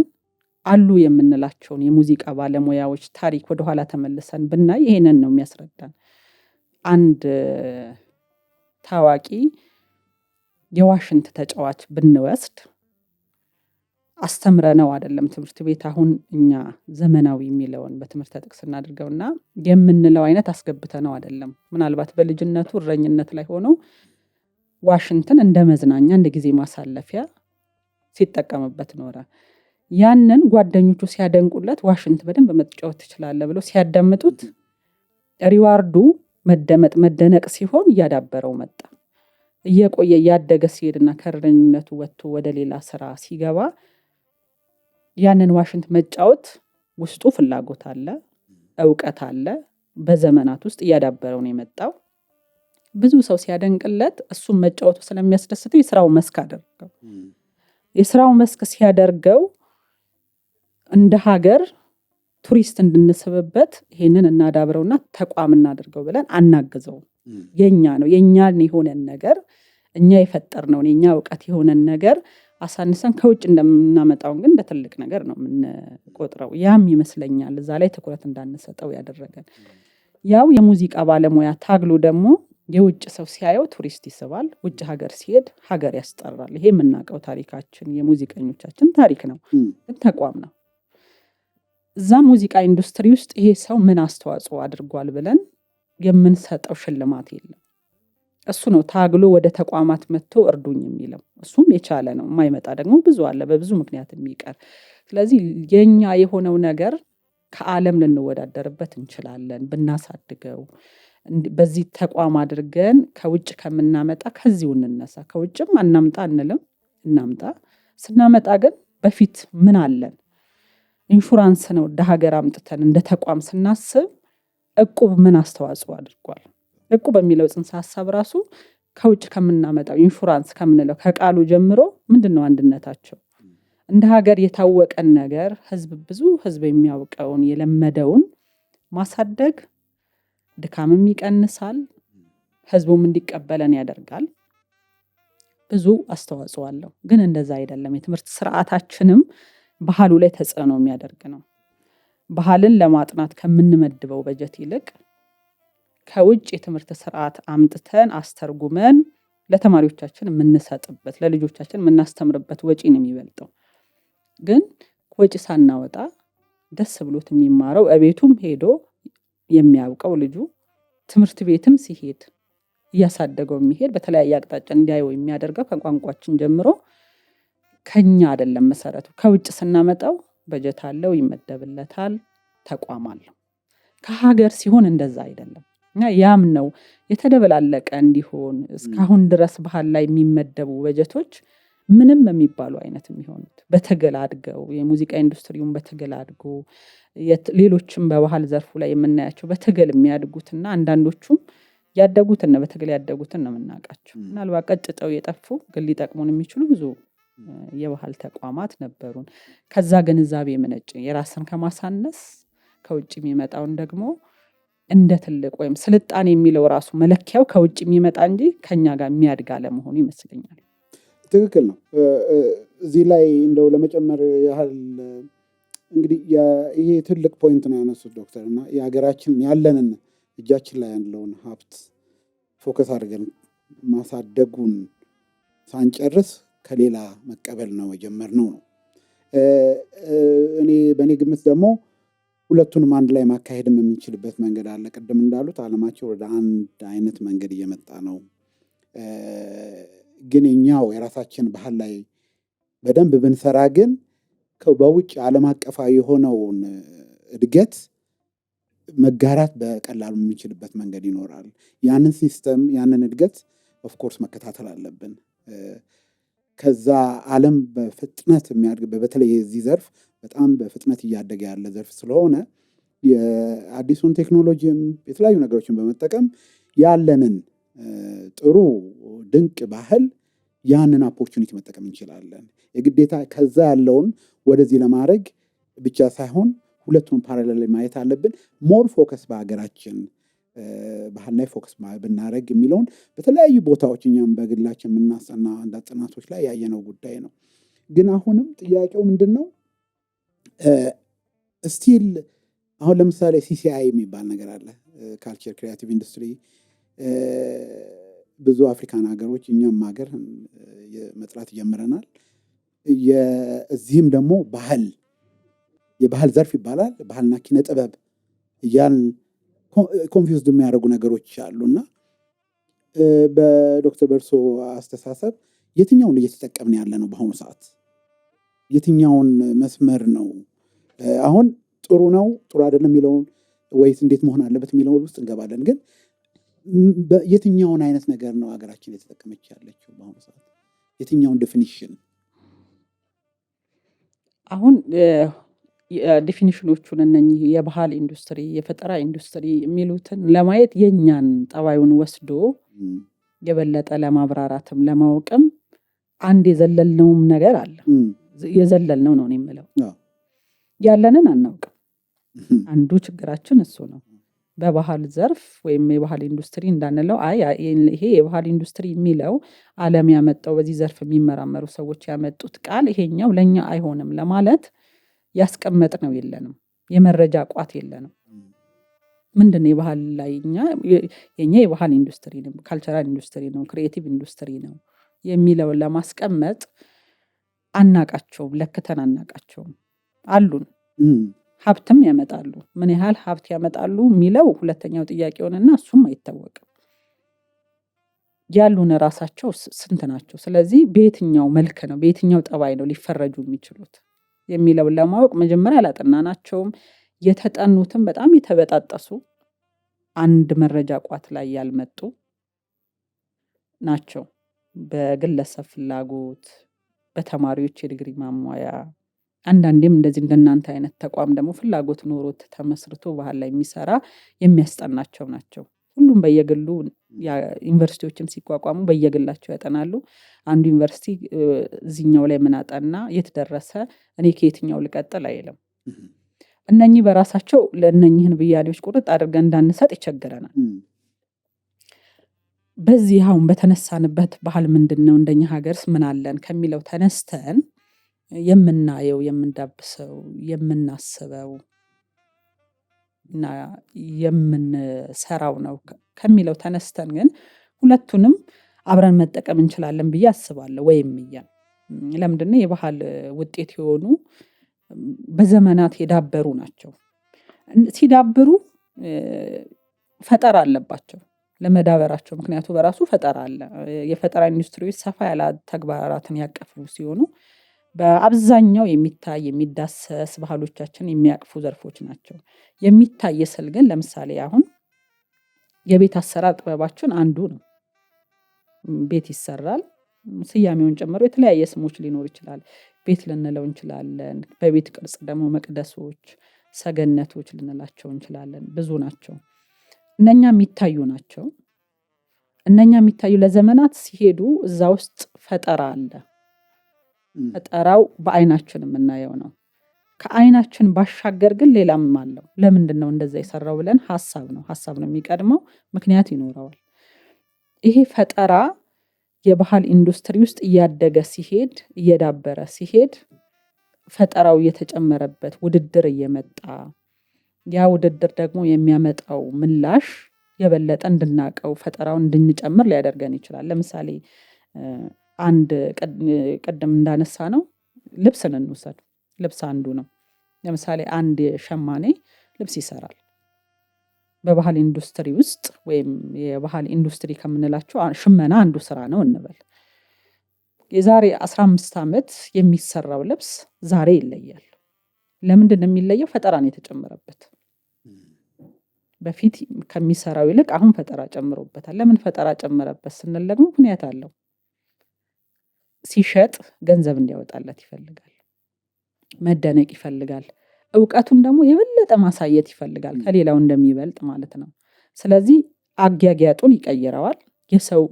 Speaker 2: አሉ የምንላቸውን የሙዚቃ ባለሙያዎች ታሪክ ወደኋላ ተመልሰን ብናይ ይሄንን ነው የሚያስረዳን። አንድ ታዋቂ የዋሽንት ተጫዋች ብንወስድ አስተምረነው አይደለም ትምህርት ቤት አሁን እኛ ዘመናዊ የሚለውን በትምህርት ጥቅስ እናድርገውና የምንለው አይነት አስገብተነው አይደለም። ምናልባት በልጅነቱ እረኝነት ላይ ሆኖ ዋሽንትን እንደ መዝናኛ እንደ ጊዜ ማሳለፊያ ሲጠቀምበት ኖረ። ያንን ጓደኞቹ ሲያደንቁለት ዋሽንት በደንብ መጫወት ትችላለህ ብለው ሲያዳምጡት ሪዋርዱ መደመጥ መደነቅ ሲሆን እያዳበረው መጣ። እየቆየ እያደገ ሲሄድና ከእረኝነቱ ወጥቶ ወደ ሌላ ስራ ሲገባ ያንን ዋሽንት መጫወት ውስጡ ፍላጎት አለ፣ እውቀት አለ። በዘመናት ውስጥ እያዳበረው ነው የመጣው። ብዙ ሰው ሲያደንቅለት እሱም መጫወቱ ስለሚያስደስተው የስራው መስክ አደረገው። የስራው መስክ ሲያደርገው እንደ ሀገር ቱሪስት እንድንስብበት ይሄንን እናዳብረውና ተቋም እናድርገው ብለን አናግዘው። የኛ ነው የኛን የሆነን ነገር እኛ የፈጠርነውን የኛ እውቀት የሆነን ነገር አሳንሰን ከውጭ እንደምናመጣውን ግን በትልቅ ነገር ነው የምንቆጥረው። ያም ይመስለኛል እዛ ላይ ትኩረት እንዳንሰጠው ያደረገን። ያው የሙዚቃ ባለሙያ ታግሎ ደግሞ የውጭ ሰው ሲያየው ቱሪስት ይስባል፣ ውጭ ሀገር ሲሄድ ሀገር ያስጠራል። ይሄ የምናውቀው ታሪካችን የሙዚቀኞቻችን ታሪክ ነው፣ ተቋም ነው። እዛ ሙዚቃ ኢንዱስትሪ ውስጥ ይሄ ሰው ምን አስተዋጽኦ አድርጓል ብለን የምንሰጠው ሽልማት የለም። እሱ ነው ታግሎ ወደ ተቋማት መጥቶ እርዱኝ የሚለው። እሱም የቻለ ነው። የማይመጣ ደግሞ ብዙ አለ፣ በብዙ ምክንያት የሚቀር። ስለዚህ የኛ የሆነው ነገር ከዓለም ልንወዳደርበት እንችላለን ብናሳድገው። በዚህ ተቋም አድርገን ከውጭ ከምናመጣ ከዚሁ እንነሳ። ከውጭም አናምጣ አንልም፣ እናምጣ። ስናመጣ ግን በፊት ምን አለን? ኢንሹራንስ ነው እንደ ሀገር አምጥተን እንደ ተቋም ስናስብ እቁብ ምን አስተዋጽኦ አድርጓል? እቁብ በሚለው ጽንሰ ሀሳብ ራሱ ከውጭ ከምናመጣው ኢንሹራንስ ከምንለው ከቃሉ ጀምሮ ምንድነው አንድነታቸው? እንደ ሀገር የታወቀን ነገር ብዙ ህዝብ የሚያውቀውን የለመደውን ማሳደግ ድካምም ይቀንሳል፣ ህዝቡም እንዲቀበለን ያደርጋል። ብዙ አስተዋጽኦ አለው። ግን እንደዛ አይደለም። የትምህርት ስርዓታችንም ባህሉ ላይ ተጽዕኖ የሚያደርግ ነው። ባህልን ለማጥናት ከምንመድበው በጀት ይልቅ ከውጭ የትምህርት ስርዓት አምጥተን አስተርጉመን ለተማሪዎቻችን የምንሰጥበት ለልጆቻችን የምናስተምርበት ወጪ ነው የሚበልጠው። ግን ወጪ ሳናወጣ ደስ ብሎት የሚማረው እቤቱም ሄዶ የሚያውቀው ልጁ ትምህርት ቤትም ሲሄድ እያሳደገው የሚሄድ በተለያየ አቅጣጫ እንዲያየው የሚያደርገው ከቋንቋችን ጀምሮ ከኛ አይደለም መሰረቱ። ከውጭ ስናመጣው በጀት አለው፣ ይመደብለታል፣ ተቋም አለው። ከሀገር ሲሆን እንደዛ አይደለም። ያም ነው የተደበላለቀ እንዲሆን እስካሁን ድረስ ባህል ላይ የሚመደቡ በጀቶች ምንም የሚባሉ አይነት የሚሆኑት በትግል አድገው የሙዚቃ ኢንዱስትሪውን በትግል አድጎ ሌሎችም በባህል ዘርፉ ላይ የምናያቸው በትግል የሚያድጉትና አንዳንዶቹም ያደጉትን ነው በትግል ያደጉትን ነው የምናውቃቸው። ምናልባት ቀጭጠው የጠፉ ግን ሊጠቅሙን የሚችሉ ብዙ የባህል ተቋማት ነበሩን። ከዛ ግንዛቤ የመነጨ የራስን ከማሳነስ ከውጭ የሚመጣውን ደግሞ እንደ ትልቅ ወይም ስልጣኔ የሚለው ራሱ መለኪያው ከውጭ የሚመጣ እንጂ ከኛ ጋር የሚያድግ አለመሆኑ ይመስለኛል።
Speaker 1: ትክክል ነው። እዚህ ላይ እንደው ለመጨመር ያህል እንግዲህ ይሄ ትልቅ ፖይንት ነው ያነሱት ዶክተር እና የሀገራችን ያለንን እጃችን ላይ ያለውን ሀብት ፎከስ አድርገን ማሳደጉን ሳንጨርስ ከሌላ መቀበል ነው የጀመርነው ነው። በእኔ ግምት ደግሞ ሁለቱንም አንድ ላይ ማካሄድም የምንችልበት መንገድ አለ። ቅድም እንዳሉት ዓለማቸው ወደ አንድ አይነት መንገድ እየመጣ ነው። ግን እኛው የራሳችን ባህል ላይ በደንብ ብንሰራ ግን በውጭ ዓለም አቀፋዊ የሆነውን እድገት መጋራት በቀላሉ የሚችልበት መንገድ ይኖራል። ያንን ሲስተም ያንን እድገት ኦፍኮርስ መከታተል አለብን። ከዛ ዓለም በፍጥነት የሚያድግ በተለይ የዚህ ዘርፍ በጣም በፍጥነት እያደገ ያለ ዘርፍ ስለሆነ የአዲሱን ቴክኖሎጂም የተለያዩ ነገሮችን በመጠቀም ያለንን ጥሩ ድንቅ ባህል ያንን ኦፖርቹኒቲ መጠቀም እንችላለን። የግዴታ ከዛ ያለውን ወደዚህ ለማድረግ ብቻ ሳይሆን ሁለቱን ፓራሌል ማየት አለብን። ሞር ፎከስ በሀገራችን ባህል ላይ ፎከስ ብናደርግ የሚለውን በተለያዩ ቦታዎች እኛም በግላችን የምናስጠና አንዳንድ ጥናቶች ላይ ያየነው ጉዳይ ነው። ግን አሁንም ጥያቄው ምንድን ነው? ስቲል አሁን ለምሳሌ ሲሲአይ የሚባል ነገር አለ፣ ካልቸር ክሪኤቲቭ ኢንዱስትሪ። ብዙ አፍሪካን ሀገሮች እኛም ሀገር መጥራት ጀምረናል። እዚህም ደግሞ የባህል ዘርፍ ይባላል። ባህልና ኪነ ጥበብ እያል ኮንፊውዝድ የሚያደርጉ ነገሮች አሉና በዶክተር በርሶ አስተሳሰብ የትኛውን እየተጠቀምን ያለ ነው በአሁኑ ሰዓት? የትኛውን መስመር ነው አሁን ጥሩ ነው ጥሩ አይደለም የሚለውን ወይስ እንዴት መሆን አለበት የሚለውን ውስጥ እንገባለን። ግን የትኛውን አይነት ነገር ነው ሀገራችን የተጠቀመች ያለችው በአሁኑ ሰዓት? የትኛውን ዴፊኒሽን?
Speaker 2: አሁን ዴፊኒሽኖቹን እነኚህ የባህል ኢንዱስትሪ የፈጠራ ኢንዱስትሪ የሚሉትን ለማየት የኛን ጠባዩን ወስዶ የበለጠ ለማብራራትም ለማወቅም አንድ የዘለልነውም ነገር አለ። የዘለልነው ነው የምለው። ያለንን አናውቅም። አንዱ ችግራችን እሱ ነው። በባህል ዘርፍ ወይም የባህል ኢንዱስትሪ እንዳንለው ይሄ የባህል ኢንዱስትሪ የሚለው ዓለም ያመጣው በዚህ ዘርፍ የሚመራመሩ ሰዎች ያመጡት ቃል ይሄኛው ለኛ አይሆንም ለማለት ያስቀመጥነው የለንም። የመረጃ ቋት የለንም። ምንድነው የባህል ላይ የኛ የባህል ኢንዱስትሪ ነው፣ ካልቸራል ኢንዱስትሪ ነው፣ ክሪኤቲቭ ኢንዱስትሪ ነው የሚለውን ለማስቀመጥ አናቃቸውም፣ ለክተን አናቃቸውም። አሉን ሀብትም ያመጣሉ። ምን ያህል ሀብት ያመጣሉ የሚለው ሁለተኛው ጥያቄ ሆነና እሱም አይታወቅም። ያሉን ራሳቸው ስንት ናቸው? ስለዚህ በየትኛው መልክ ነው በየትኛው ጠባይ ነው ሊፈረጁ የሚችሉት የሚለውን ለማወቅ መጀመሪያ አላጠናናቸውም። የተጠኑትም በጣም የተበጣጠሱ አንድ መረጃ ቋት ላይ ያልመጡ ናቸው። በግለሰብ ፍላጎት፣ በተማሪዎች የዲግሪ ማሟያ፣ አንዳንዴም እንደዚህ እንደናንተ አይነት ተቋም ደግሞ ፍላጎት ኖሮት ተመስርቶ ባህል ላይ የሚሰራ የሚያስጠናቸው ናቸው። ሁሉም በየግሉ ዩኒቨርሲቲዎችም ሲቋቋሙ በየግላቸው ያጠናሉ። አንዱ ዩኒቨርሲቲ እዚህኛው ላይ ምን አጠና የት ደረሰ እኔ ከየትኛው ልቀጥል አይልም። እነኚህ በራሳቸው ለእነኚህን ብያኔዎች ቁርጥ አድርገን እንዳንሰጥ ይቸግረናል። በዚህ አሁን በተነሳንበት ባህል ምንድን ነው እንደኛ ሀገርስ ምን አለን ከሚለው ተነስተን የምናየው የምንዳብሰው የምናስበው እና የምንሰራው ነው ከሚለው ተነስተን ግን ሁለቱንም አብረን መጠቀም እንችላለን ብዬ አስባለሁ። ወይም ለምንድነው የባህል ውጤት የሆኑ በዘመናት የዳበሩ ናቸው። ሲዳብሩ ፈጠራ አለባቸው ለመዳበራቸው ምክንያቱ በራሱ ፈጠራ አለ። የፈጠራ ኢንዱስትሪዎች ሰፋ ያለ ተግባራትን ያቀፉ ሲሆኑ በአብዛኛው የሚታይ የሚዳሰስ ባህሎቻችን የሚያቅፉ ዘርፎች ናቸው። የሚታይ ስል ግን ለምሳሌ አሁን የቤት አሰራር ጥበባችን አንዱ ነው። ቤት ይሰራል፣ ስያሜውን ጨምሮ የተለያየ ስሞች ሊኖር ይችላል። ቤት ልንለው እንችላለን። በቤት ቅርጽ ደግሞ መቅደሶች፣ ሰገነቶች ልንላቸው እንችላለን። ብዙ ናቸው። እነኛ የሚታዩ ናቸው። እነኛ የሚታዩ ለዘመናት ሲሄዱ እዛ ውስጥ ፈጠራ አለ። ፈጠራው በአይናችን የምናየው ነው። ከአይናችን ባሻገር ግን ሌላም አለው። ለምንድን ነው እንደዛ የሰራው ብለን ሀሳብ ነው የሚቀድመው፣ ምክንያት ይኖረዋል። ይሄ ፈጠራ የባህል ኢንዱስትሪ ውስጥ እያደገ ሲሄድ እየዳበረ ሲሄድ ፈጠራው እየተጨመረበት ውድድር እየመጣ ያ ውድድር ደግሞ የሚያመጣው ምላሽ የበለጠ እንድናቀው ፈጠራውን እንድንጨምር ሊያደርገን ይችላል። ለምሳሌ አንድ ቅድም እንዳነሳ ነው ልብስን እንውሰድ። ልብስ አንዱ ነው። ለምሳሌ አንድ ሸማኔ ልብስ ይሰራል። በባህል ኢንዱስትሪ ውስጥ ወይም የባህል ኢንዱስትሪ ከምንላቸው ሽመና አንዱ ስራ ነው እንበል። የዛሬ 15 ዓመት የሚሰራው ልብስ ዛሬ ይለያል። ለምንድን ነው የሚለየው? ፈጠራን የተጨመረበት። በፊት ከሚሰራው ይልቅ አሁን ፈጠራ ጨምሮበታል። ለምን ፈጠራ ጨመረበት ስንል ደግሞ ምክንያት አለው። ሲሸጥ ገንዘብ እንዲያወጣለት ይፈልጋል። መደነቅ ይፈልጋል። እውቀቱን ደግሞ የበለጠ ማሳየት ይፈልጋል፣ ከሌላው እንደሚበልጥ ማለት ነው። ስለዚህ አጊያጊያጡን ይቀይረዋል። የሰው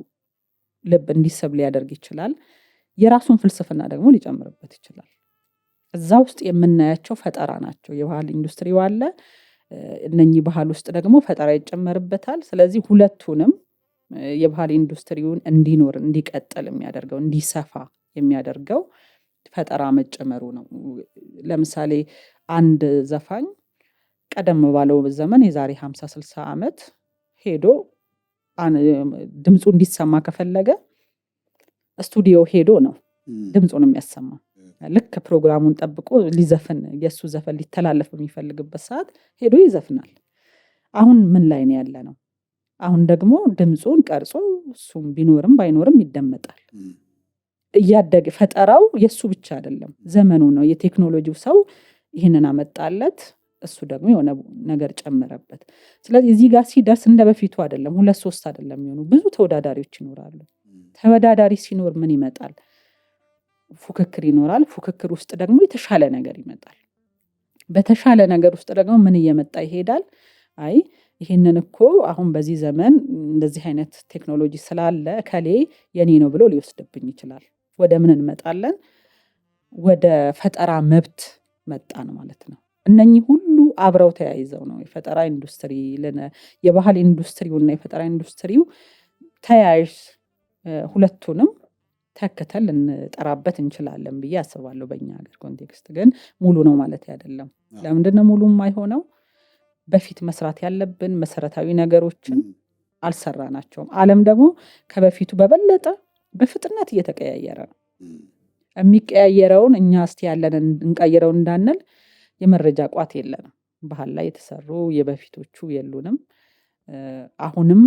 Speaker 2: ልብ እንዲስብ ሊያደርግ ይችላል። የራሱን ፍልስፍና ደግሞ ሊጨምርበት ይችላል። እዛ ውስጥ የምናያቸው ፈጠራ ናቸው። የባህል ኢንዱስትሪው አለ። እነኚህ ባህል ውስጥ ደግሞ ፈጠራ ይጨመርበታል። ስለዚህ ሁለቱንም የባህል ኢንዱስትሪውን እንዲኖር እንዲቀጥል የሚያደርገው እንዲሰፋ የሚያደርገው ፈጠራ መጨመሩ ነው። ለምሳሌ አንድ ዘፋኝ ቀደም ባለው ዘመን የዛሬ 50-60 ዓመት ሄዶ ድምፁ እንዲሰማ ከፈለገ ስቱዲዮ ሄዶ ነው ድምፁን የሚያሰማው። ልክ ፕሮግራሙን ጠብቆ ሊዘፍን የሱ ዘፈን ሊተላለፍ በሚፈልግበት ሰዓት ሄዶ ይዘፍናል። አሁን ምን ላይ ነው ያለ ነው? አሁን ደግሞ ድምፁን ቀርጾ እሱም ቢኖርም ባይኖርም ይደመጣል። እያደገ ፈጠራው የሱ ብቻ አይደለም፣ ዘመኑ ነው። የቴክኖሎጂው ሰው ይህንን አመጣለት፣ እሱ ደግሞ የሆነ ነገር ጨመረበት። ስለዚህ እዚህ ጋር ሲደርስ እንደ በፊቱ አይደለም፣ 2-3 አይደለም የሚሆኑ ብዙ ተወዳዳሪዎች ይኖራሉ። ተወዳዳሪ ሲኖር ምን ይመጣል? ፉክክር ይኖራል። ፉክክር ውስጥ ደግሞ የተሻለ ነገር ይመጣል። በተሻለ ነገር ውስጥ ደግሞ ምን እየመጣ ይሄዳል? አይ ይሄንን እኮ አሁን በዚህ ዘመን እንደዚህ አይነት ቴክኖሎጂ ስላለ ከሌ የኔ ነው ብሎ ሊወስድብኝ ይችላል። ወደ ምን እንመጣለን? ወደ ፈጠራ መብት መጣን ማለት ነው። እነኚህ ሁሉ አብረው ተያይዘው ነው የፈጠራ ኢንዱስትሪ የባህል ኢንዱስትሪውና የፈጠራ ኢንዱስትሪው ተያያዥ ሁለቱንም ተከተል እንጠራበት እንችላለን ብዬ አስባለሁ። በእኛ ሀገር ኮንቴክስት ግን ሙሉ ነው ማለት አይደለም። ለምንድነው ሙሉ የማይሆነው? በፊት መስራት ያለብን መሰረታዊ ነገሮችን አልሰራናቸውም። ዓለም ደግሞ ከበፊቱ በበለጠ በፍጥነት እየተቀያየረ ነው። የሚቀያየረውን እኛ እስቲ ያለንን እንቀይረው እንዳንል የመረጃ ቋት የለንም። ባህል ላይ የተሰሩ የበፊቶቹ የሉንም። አሁንም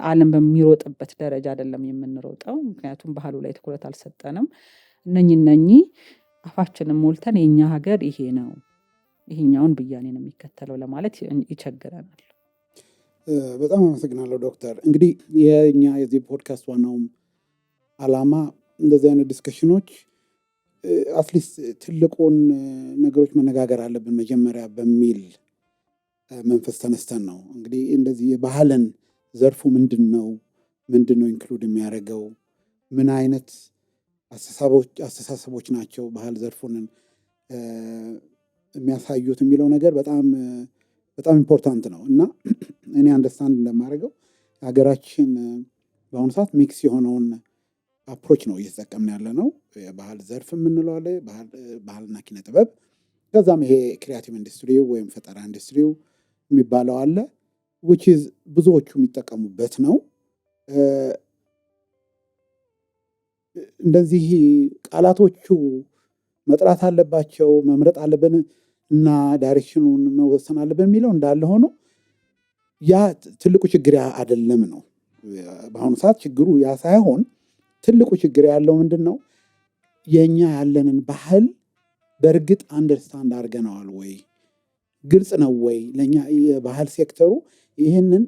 Speaker 2: ዓለም በሚሮጥበት ደረጃ አይደለም የምንሮጠው፣ ምክንያቱም ባህሉ ላይ ትኩረት አልሰጠንም። እነኚህ አፋችንን ሞልተን የኛ ሀገር ይሄ ነው ይሄኛውን ብያኔ ነው የሚከተለው ለማለት ይቸግረናል።
Speaker 1: በጣም አመሰግናለሁ ዶክተር። እንግዲህ የኛ የዚህ ፖድካስት ዋናውም ዓላማ እንደዚህ አይነት ዲስከሽኖች አትሊስት ትልቁን ነገሮች መነጋገር አለብን መጀመሪያ በሚል መንፈስ ተነስተን ነው። እንግዲህ እንደዚህ የባህልን ዘርፉ ምንድን ነው ኢንክሉድ የሚያደርገው፣ ምን አይነት አስተሳሰቦች ናቸው ባህል ዘርፉን የሚያሳዩት የሚለው ነገር በጣም በጣም ኢምፖርታንት ነው እና እኔ አንደርስታንድ እንደማደርገው ሀገራችን በአሁኑ ሰዓት ሚክስ የሆነውን አፕሮች ነው እየተጠቀምን ያለ ነው። የባህል ዘርፍ የምንለው አለ፣ ባህልና ኪነ ጥበብ፣ ከዛም ይሄ ክሪያቲቭ ኢንዱስትሪው ወይም ፈጠራ ኢንዱስትሪው የሚባለው አለ which is ብዙዎቹ የሚጠቀሙበት ነው። እንደዚህ ቃላቶቹ መጥራት አለባቸው፣ መምረጥ አለብን እና ዳይሬክሽኑን መወሰን አለብን የሚለው እንዳለ ሆኖ ያ ትልቁ ችግር አይደለም ነው። በአሁኑ ሰዓት ችግሩ ያ ሳይሆን ትልቁ ችግር ያለው ምንድን ነው? የኛ ያለንን ባህል በእርግጥ አንደርስታንድ አድርገነዋል ወይ? ግልጽ ነው ወይ? ለኛ የባህል ሴክተሩ ይህንን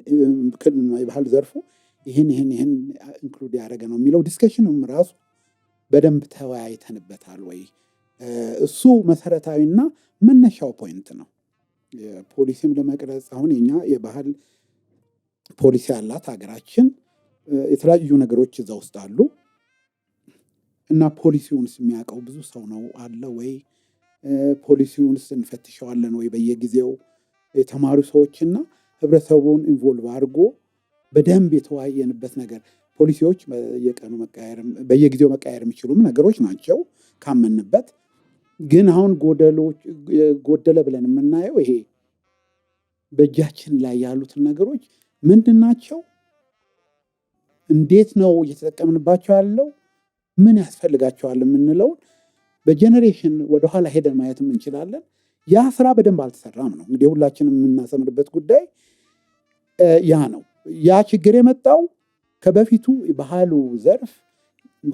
Speaker 1: የባህል ዘርፉ ይህን ኢንክሉድ ያደረገ ነው የሚለው ዲስከሽንም ራሱ በደንብ ተወያይተንበታል ወይ? እሱ መሰረታዊና መነሻው ፖይንት ነው። ፖሊሲም ለመቅረጽ አሁን የኛ የባህል ፖሊሲ ያላት ሀገራችን የተለያዩ ነገሮች እዛ ውስጥ አሉ እና ፖሊሲውንስ የሚያውቀው ብዙ ሰው ነው አለ ወይ? ፖሊሲውንስ እንፈትሸዋለን ወይ? በየጊዜው የተማሩ ሰዎችና ህብረተሰቡን ኢንቮልቭ አድርጎ በደንብ የተወያየንበት ነገር። ፖሊሲዎች በየጊዜው መቀየር የሚችሉም ነገሮች ናቸው ካመንበት። ግን አሁን ጎደለ ብለን የምናየው ይሄ በእጃችን ላይ ያሉትን ነገሮች ምንድን ናቸው? እንዴት ነው እየተጠቀምንባቸው ያለው? ምን ያስፈልጋቸዋል የምንለውን በጀኔሬሽን ወደኋላ ሄደን ማየትም እንችላለን። ያ ስራ በደንብ አልተሰራም ነው እንግዲህ ሁላችንም የምናሰምርበት ጉዳይ ያ ነው። ያ ችግር የመጣው ከበፊቱ ባህሉ ዘርፍ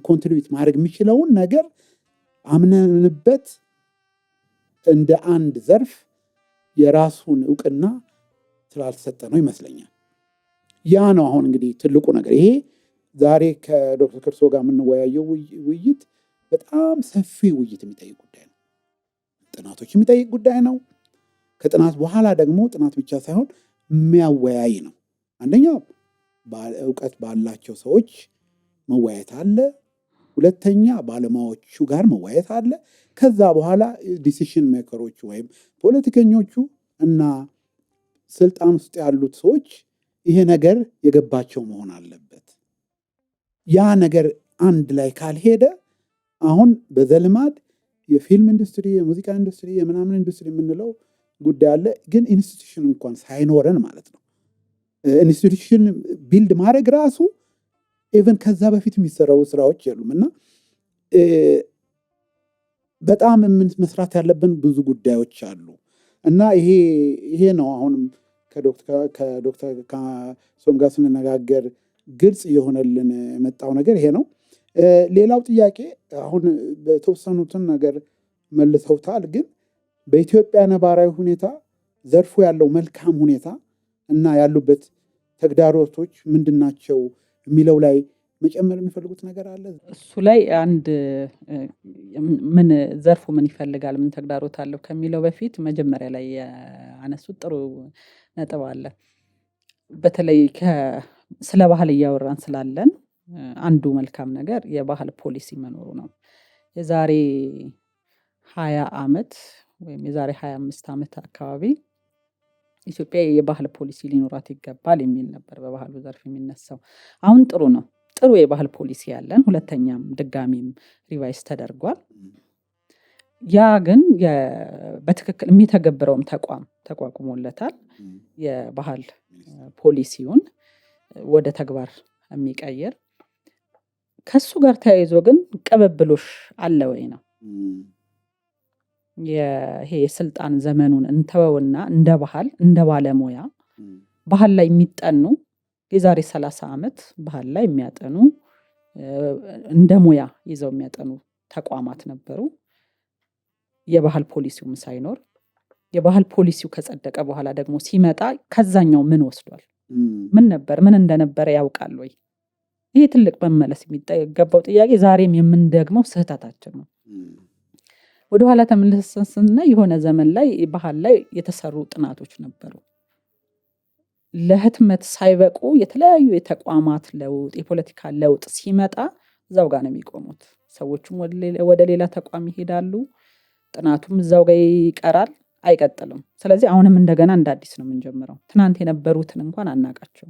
Speaker 1: ኮንትሪቢዩት ማድረግ የሚችለውን ነገር አምነንበት እንደ አንድ ዘርፍ የራሱን እውቅና ስላልተሰጠ ነው ይመስለኛል። ያ ነው አሁን እንግዲህ ትልቁ ነገር። ይሄ ዛሬ ከዶክተር ክርስቶ ጋር የምንወያየው ውይይት በጣም ሰፊ ውይይት የሚጠይቅ ጉዳይ ነው። ጥናቶች የሚጠይቅ ጉዳይ ነው። ከጥናት በኋላ ደግሞ ጥናት ብቻ ሳይሆን የሚያወያይ ነው። አንደኛው እውቀት ባላቸው ሰዎች መወያየት አለ። ሁለተኛ ባለሙያዎቹ ጋር መወያየት አለ። ከዛ በኋላ ዲሲሽን ሜከሮቹ ወይም ፖለቲከኞቹ እና ስልጣን ውስጥ ያሉት ሰዎች ይሄ ነገር የገባቸው መሆን አለበት። ያ ነገር አንድ ላይ ካልሄደ አሁን በዘልማድ የፊልም ኢንዱስትሪ፣ የሙዚቃ ኢንዱስትሪ፣ የምናምን ኢንዱስትሪ የምንለው ጉዳይ አለ። ግን ኢንስቲትዩሽን እንኳን ሳይኖረን ማለት ነው። ኢንስቲትዩሽን ቢልድ ማድረግ ራሱ ኢቨን ከዛ በፊት የሚሰራው ስራዎች የሉም እና በጣም መስራት ያለብን ብዙ ጉዳዮች አሉ እና ይሄ ነው አሁንም ከዶክተር ካሶም ጋር ስንነጋገር ግልጽ የሆነልን የመጣው ነገር ይሄ ነው። ሌላው ጥያቄ አሁን በተወሰኑትን ነገር መልሰውታል። ግን በኢትዮጵያ ነባራዊ ሁኔታ ዘርፉ ያለው መልካም ሁኔታ እና ያሉበት ተግዳሮቶች ምንድናቸው የሚለው ላይ መጨመር የሚፈልጉት ነገር አለ?
Speaker 2: እሱ ላይ አንድ ዘርፉ ምን ይፈልጋል፣ ምን ተግዳሮት አለው ከሚለው በፊት መጀመሪያ ላይ ያነሱት ጥሩ ነጥብ አለ። በተለይ ስለ ባህል እያወራን ስላለን አንዱ መልካም ነገር የባህል ፖሊሲ መኖሩ ነው። የዛሬ 20 ዓመት ወይም የዛሬ 25 ዓመት አካባቢ ኢትዮጵያ የባህል ፖሊሲ ሊኖራት ይገባል የሚል ነበር በባህሉ ዘርፍ የሚነሳው። አሁን ጥሩ የባህል ፖሊሲ ያለን፣ ሁለተኛም ድጋሚም ሪቫይስ ተደርጓል። ያ ግን በትክክል የሚተገብረውም ተቋቁሞለታል። የባህል ፖሊሲውን ወደ ተግባር የሚቀይር ከሱ ጋር ተያይዞ ግን ቅብብሎሽ አለ ወይ ነው። ይሄ የስልጣን ዘመኑን እንተወውና እንደ ባህል እንደ ባለሙያ ባህል ላይ የሚጠኑ የዛሬ 30 ዓመት ባህል ላይ የሚያጠኑ እንደ ሙያ ይዘው የሚያጠኑ ተቋማት ነበሩ። የባህል ፖሊሲውም ሳይኖር የባህል ፖሊሲው ከጸደቀ በኋላ ደግሞ ሲመጣ ከዛኛው ምን ወስዷል? ምን እንደነበረ ያውቃል ወይ? ይሄ ትልቅ መመለስ የሚገባው ጥያቄ፣ ዛሬም የምንደግመው ስህተታችን ነው። ወደኋላ ተመልሰን ስናይ የሆነ ዘመን ላይ ባህል ላይ የተሰሩ ጥናቶች ነበሩ። ለህትመት ሳይበቁ የተለያዩ የተቋማት ለውጥ፣ የፖለቲካ ለውጥ ሲመጣ እዛው ጋር ነው የሚቆሙት። ሰዎቹም ወደ ሌላ ተቋም ይሄዳሉ። ጥናቱም እዛው ጋር ይቀራል። አይቀጥልም። ስለዚህ አሁንም እንደገና እንደ አዲስ ነው የምንጀምረው። ትናንት የነበሩትን እንኳን አናቃቸው።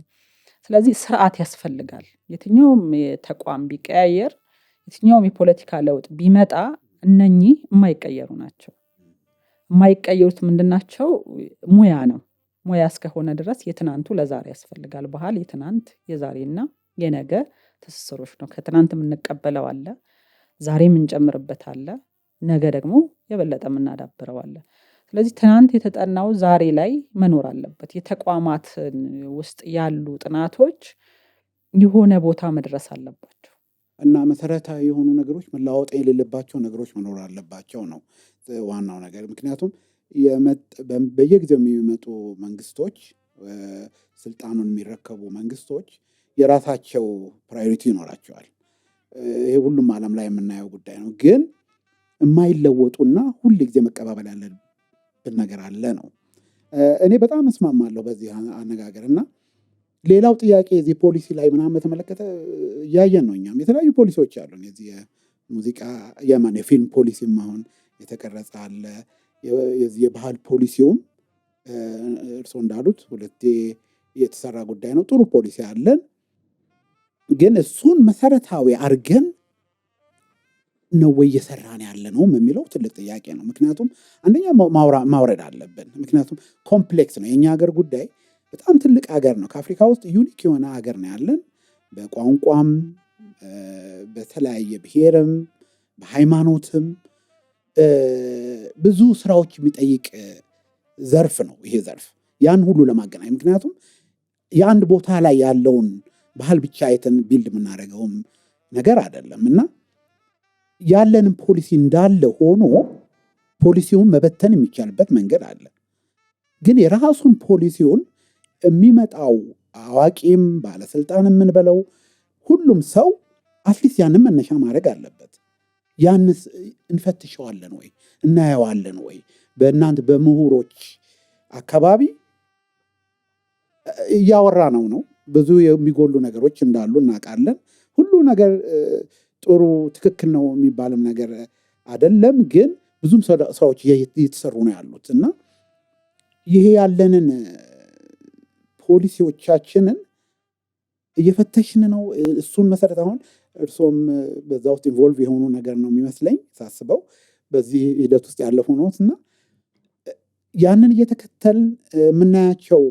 Speaker 2: ስለዚህ ስርዓት ያስፈልጋል። የትኛውም ተቋም ቢቀያየር፣ የትኛውም የፖለቲካ ለውጥ ቢመጣ እነኚህ የማይቀየሩ ናቸው። የማይቀየሩት ምንድናቸው? ሙያ ነው። ሙያ እስከሆነ ድረስ የትናንቱ ለዛሬ ያስፈልጋል። ባህል የትናንት የዛሬና የነገ ትስስሮች ነው። ከትናንት የምንቀበለው አለ፣ ዛሬ የምንጨምርበት አለ፣ ነገ ደግሞ የበለጠ የምናዳብረው አለ። ስለዚህ ትናንት የተጠናው ዛሬ ላይ መኖር አለበት። የተቋማት ውስጥ ያሉ ጥናቶች የሆነ ቦታ መድረስ አለባቸው
Speaker 1: እና መሰረታዊ የሆኑ ነገሮች መለዋወጥ የሌለባቸው ነገሮች መኖር አለባቸው ነው ዋናው ነገር። ምክንያቱም በየጊዜው የሚመጡ መንግስቶች፣ ስልጣኑን የሚረከቡ መንግስቶች የራሳቸው ፕራዮሪቲ ይኖራቸዋል። ይሄ ሁሉም ዓለም ላይ የምናየው ጉዳይ ነው። ግን የማይለወጡና ሁል ጊዜ መቀባበል ያለብን ነገር አለ ነው። እኔ በጣም እስማማለሁ በዚህ አነጋገር። እና ሌላው ጥያቄ የዚህ ፖሊሲ ላይ ምናምን በተመለከተ እያየን ነው። እኛም የተለያዩ ፖሊሲዎች አሉን። የዚህ የሙዚቃ የፊልም ፖሊሲም አሁን የተቀረጸ አለ። የዚህ የባህል ፖሊሲውም እርስዎ እንዳሉት ሁለቴ የተሰራ ጉዳይ ነው። ጥሩ ፖሊሲ አለን። ግን እሱን መሰረታዊ አድርገን ነው ወይ እየሰራን ያለ ነው የሚለው ትልቅ ጥያቄ ነው። ምክንያቱም አንደኛ ማውረድ አለብን። ምክንያቱም ኮምፕሌክስ ነው የኛ ሀገር ጉዳይ። በጣም ትልቅ ሀገር ነው። ከአፍሪካ ውስጥ ዩኒክ የሆነ ሀገር ነው ያለን። በቋንቋም፣ በተለያየ ብሔርም፣ በሃይማኖትም ብዙ ስራዎች የሚጠይቅ ዘርፍ ነው ይሄ ዘርፍ። ያን ሁሉ ለማገናኝ ምክንያቱም የአንድ ቦታ ላይ ያለውን ባህል ብቻ አይተን ቢልድ የምናደርገውም ነገር አይደለም እና ያለንን ፖሊሲ እንዳለ ሆኖ ፖሊሲውን መበተን የሚቻልበት መንገድ አለ። ግን የራሱን ፖሊሲውን የሚመጣው አዋቂም ባለስልጣን የምንበለው ሁሉም ሰው አትሊስት ያንን መነሻ ማድረግ አለበት። ያንስ እንፈትሸዋለን ወይ? እናየዋለን ወይ? በእናንተ በምሁሮች አካባቢ እያወራ ነው። ብዙ የሚጎሉ ነገሮች እንዳሉ እናውቃለን። ሁሉ ነገር ጥሩ ትክክል ነው የሚባልም ነገር አይደለም። ግን ብዙም ስራዎች እየተሰሩ ነው ያሉት እና ይሄ ያለንን ፖሊሲዎቻችንን እየፈተሽን ነው። እሱን መሰረት አሁን እርሶም በዛ ውስጥ ኢንቮልቭ የሆኑ ነገር ነው የሚመስለኝ ሳስበው በዚህ ሂደት ውስጥ ያለፉ ነውት እና ያንን እየተከተል የምናያቸው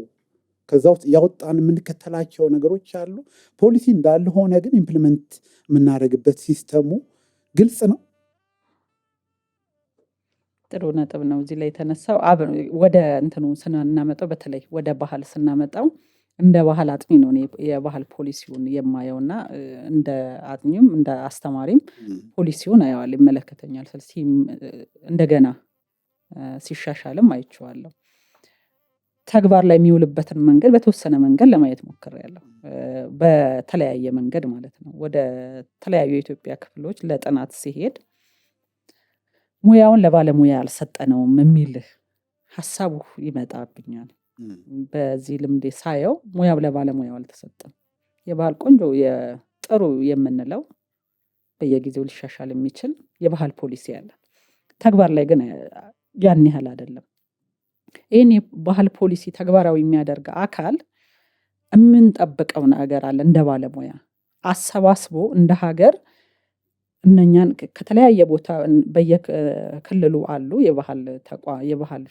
Speaker 1: ከዛ ውስጥ ያወጣን የምንከተላቸው ነገሮች አሉ። ፖሊሲ እንዳለ ሆነ ግን ኢምፕሊመንት የምናደርግበት ሲስተሙ ግልጽ ነው።
Speaker 2: ጥሩ ነጥብ ነው እዚህ ላይ የተነሳው። ወደ እንትኑ ስናመጣው በተለይ ወደ ባህል ስናመጣው እንደ ባህል አጥኚ ነው የባህል ፖሊሲውን የማየውና እንደ አጥኚም እንደ አስተማሪም ፖሊሲውን አየዋል፣ ይመለከተኛል። ስለዚህ እንደገና ሲሻሻልም አይቼዋለሁ። ተግባር ላይ የሚውልበትን መንገድ በተወሰነ መንገድ ለማየት ሞክሬያለሁ። በተለያየ መንገድ ማለት ነው። ወደ ተለያዩ የኢትዮጵያ ክፍሎች ለጥናት ሲሄድ ሙያውን ለባለሙያ አልሰጠነውም የሚል ሀሳቡ ይመጣብኛል። በዚህ ልምዴ ሳየው ሙያው ለባለሙያው አልተሰጠም። የባህል ቆንጆ ጥሩ የምንለው በየጊዜው ሊሻሻል የሚችል የባህል ፖሊሲ አለ። ተግባር ላይ ግን ያን ያህል አይደለም። ይህን የባህል ፖሊሲ ተግባራዊ የሚያደርግ አካል የምንጠብቀው ነገር አለ። እንደ ባለሙያ አሰባስቦ እንደ ሀገር እነኛን ከተለያየ ቦታ በየክልሉ አሉ የባህል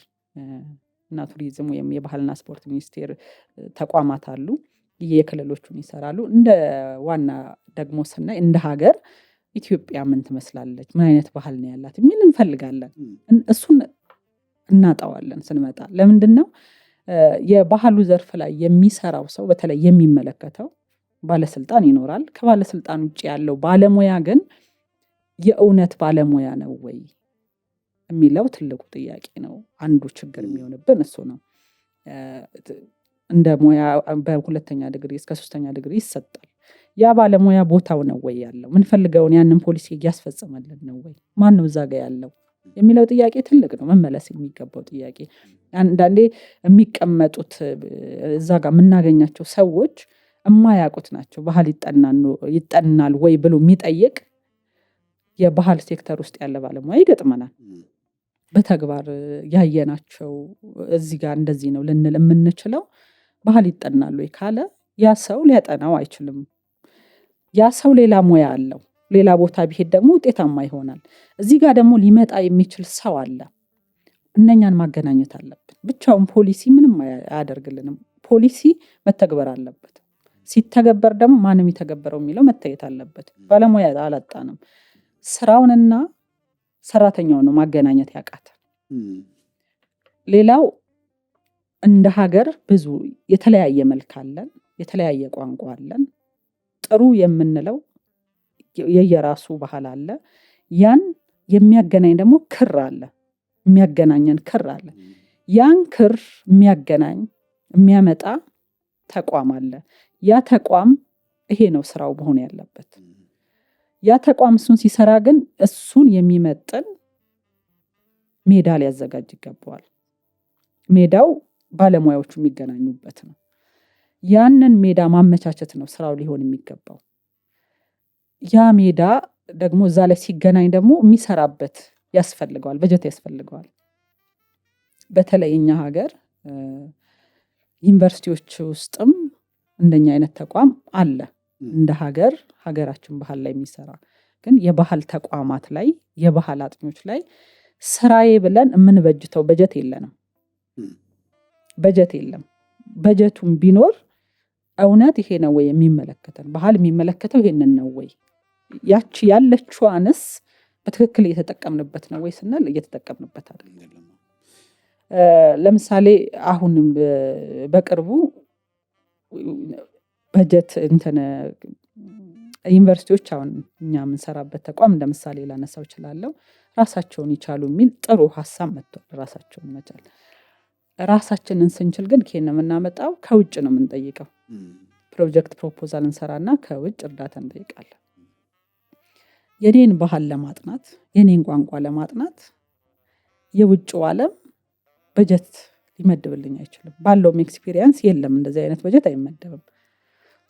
Speaker 2: እና ቱሪዝም ወይም የባህልና ስፖርት ሚኒስቴር ተቋማት አሉ። የክልሎቹን ይሰራሉ። እንደ ዋና ደግሞ ስናይ እንደ ሀገር ኢትዮጵያ ምን ትመስላለች፣ ምን አይነት ባህል ነው ያላት የሚል እንፈልጋለን። እሱን እናጣዋለን ስንመጣ። ለምንድን ነው የባህሉ ዘርፍ ላይ የሚሰራው ሰው በተለይ የሚመለከተው ባለስልጣን ይኖራል። ከባለስልጣን ውጭ ያለው ባለሙያ ግን የእውነት ባለሙያ ነው ወይ የሚለው ትልቁ ጥያቄ ነው። አንዱ ችግር የሚሆንብን እሱ ነው። እንደ ሙያ በሁለተኛ ዲግሪ እስከ 3ኛ ዲግሪ ይሰጣል። ያ ባለሙያ ቦታው ነው ወይ ያለው? ምንፈልገውን ያንን ፖሊሲ እያስፈጸመልን ነው ወይ? ማን ነው እዛ ጋር ያለው የሚለው ጥያቄ ትልቅ ነው፣ መመለስ የሚገባው ጥያቄ። አንዳንዴ የሚቀመጡት እዛ ጋር የምናገኛቸው ሰዎች የማያውቁት ናቸው። ባህል ይጠናል ወይ ብሎ የሚጠይቅ የባህል ሴክተር ውስጥ ያለ ባለሙያ ይገጥመናል። በተግባር ያየናቸው እዚህ ጋር እንደዚህ ነው ልንል የምንችለው ባህል ይጠናሉ ካለ ያ ሰው ሊያጠናው አይችልም። ያ ሰው ሌላ ሙያ አለው። ሌላ ቦታ ቢሄድ ደግሞ ውጤታማ ይሆናል። እዚህ ጋር ደግሞ ሊመጣ የሚችል ሰው አለ። እነኛን ማገናኘት አለብን። ብቻውን ፖሊሲ ምንም አያደርግልንም። ፖሊሲ መተግበር አለበት። ሲተገበር ደግሞ ማንም የተገበረው የሚለው መታየት አለበት። ባለሙያ አላጣንም። ስራውንና ሰራተኛውን ነው ማገናኘት ያቃተን። ሌላው እንደ ሀገር ብዙ የተለያየ መልክ አለን፣ የተለያየ ቋንቋ አለን። ጥሩ የምንለው የየራሱ ባህል አለ። ያን የሚያገናኝ ደግሞ ክር አለ፣ የሚያገናኘን ክር አለ። ያን ክር የሚያገናኝ የሚያመጣ ተቋም አለ። ያ ተቋም ይሄ ነው ስራው መሆን ያለበት። ያ ተቋም እሱን ሲሰራ ግን እሱን የሚመጥን ሜዳ ሊያዘጋጅ ይገባዋል። ሜዳው ባለሙያዎቹ የሚገናኙበት ነው። ያንን ሜዳ ማመቻቸት ነው ስራው ሊሆን የሚገባው። ያ ሜዳ ደግሞ እዛ ላይ ሲገናኝ ደግሞ የሚሰራበት ያስፈልገዋል፣ በጀት ያስፈልገዋል። በተለይ እኛ ሀገር ዩኒቨርሲቲዎች ውስጥም እንደኛ አይነት ተቋም አለ። እንደ ሀገራችን ባህል ላይ የሚሰራ ግን የባህል ተቋማት ላይ የባህል አጥኞች ላይ ስራዬ ብለን የምንበጅተው በጀት የለንም። በጀት የለም። በጀቱም ቢኖር እውነት ይሄ ነው ወይ የሚመለከተን? ባህል የሚመለከተው ይሄንን ነው ወይ? ያቺ ያለችዋንስ በትክክል እየተጠቀምንበት ነው ወይ ስንል እየተጠቀምንበት አይደለም። ለምሳሌ አሁን በቅርቡ በጀት ዩኒቨርሲቲዎች አሁን እኛ የምንሰራበት ተቋም እንደ ምሳሌ ላነሳው እችላለሁ። ራሳቸውን ይቻሉ የሚል ጥሩ ሀሳብ መጥቷል። ራሳቸውን መቻል ራሳችንን ስንችል ግን ከየት ነው የምናመጣው? ከውጭ ነው የምንጠይቀው። ፕሮጀክት ፕሮፖዛል እንሰራና ከውጭ እርዳታ እንጠይቃለን። የኔን ባህል ለማጥናት የኔን ቋንቋ ለማጥናት የውጭው ዓለም በጀት ሊመድብልኝ አይችልም። ባለውም ኤክስፒሪየንስ የለም፣ እንደዚህ አይነት በጀት አይመደብም።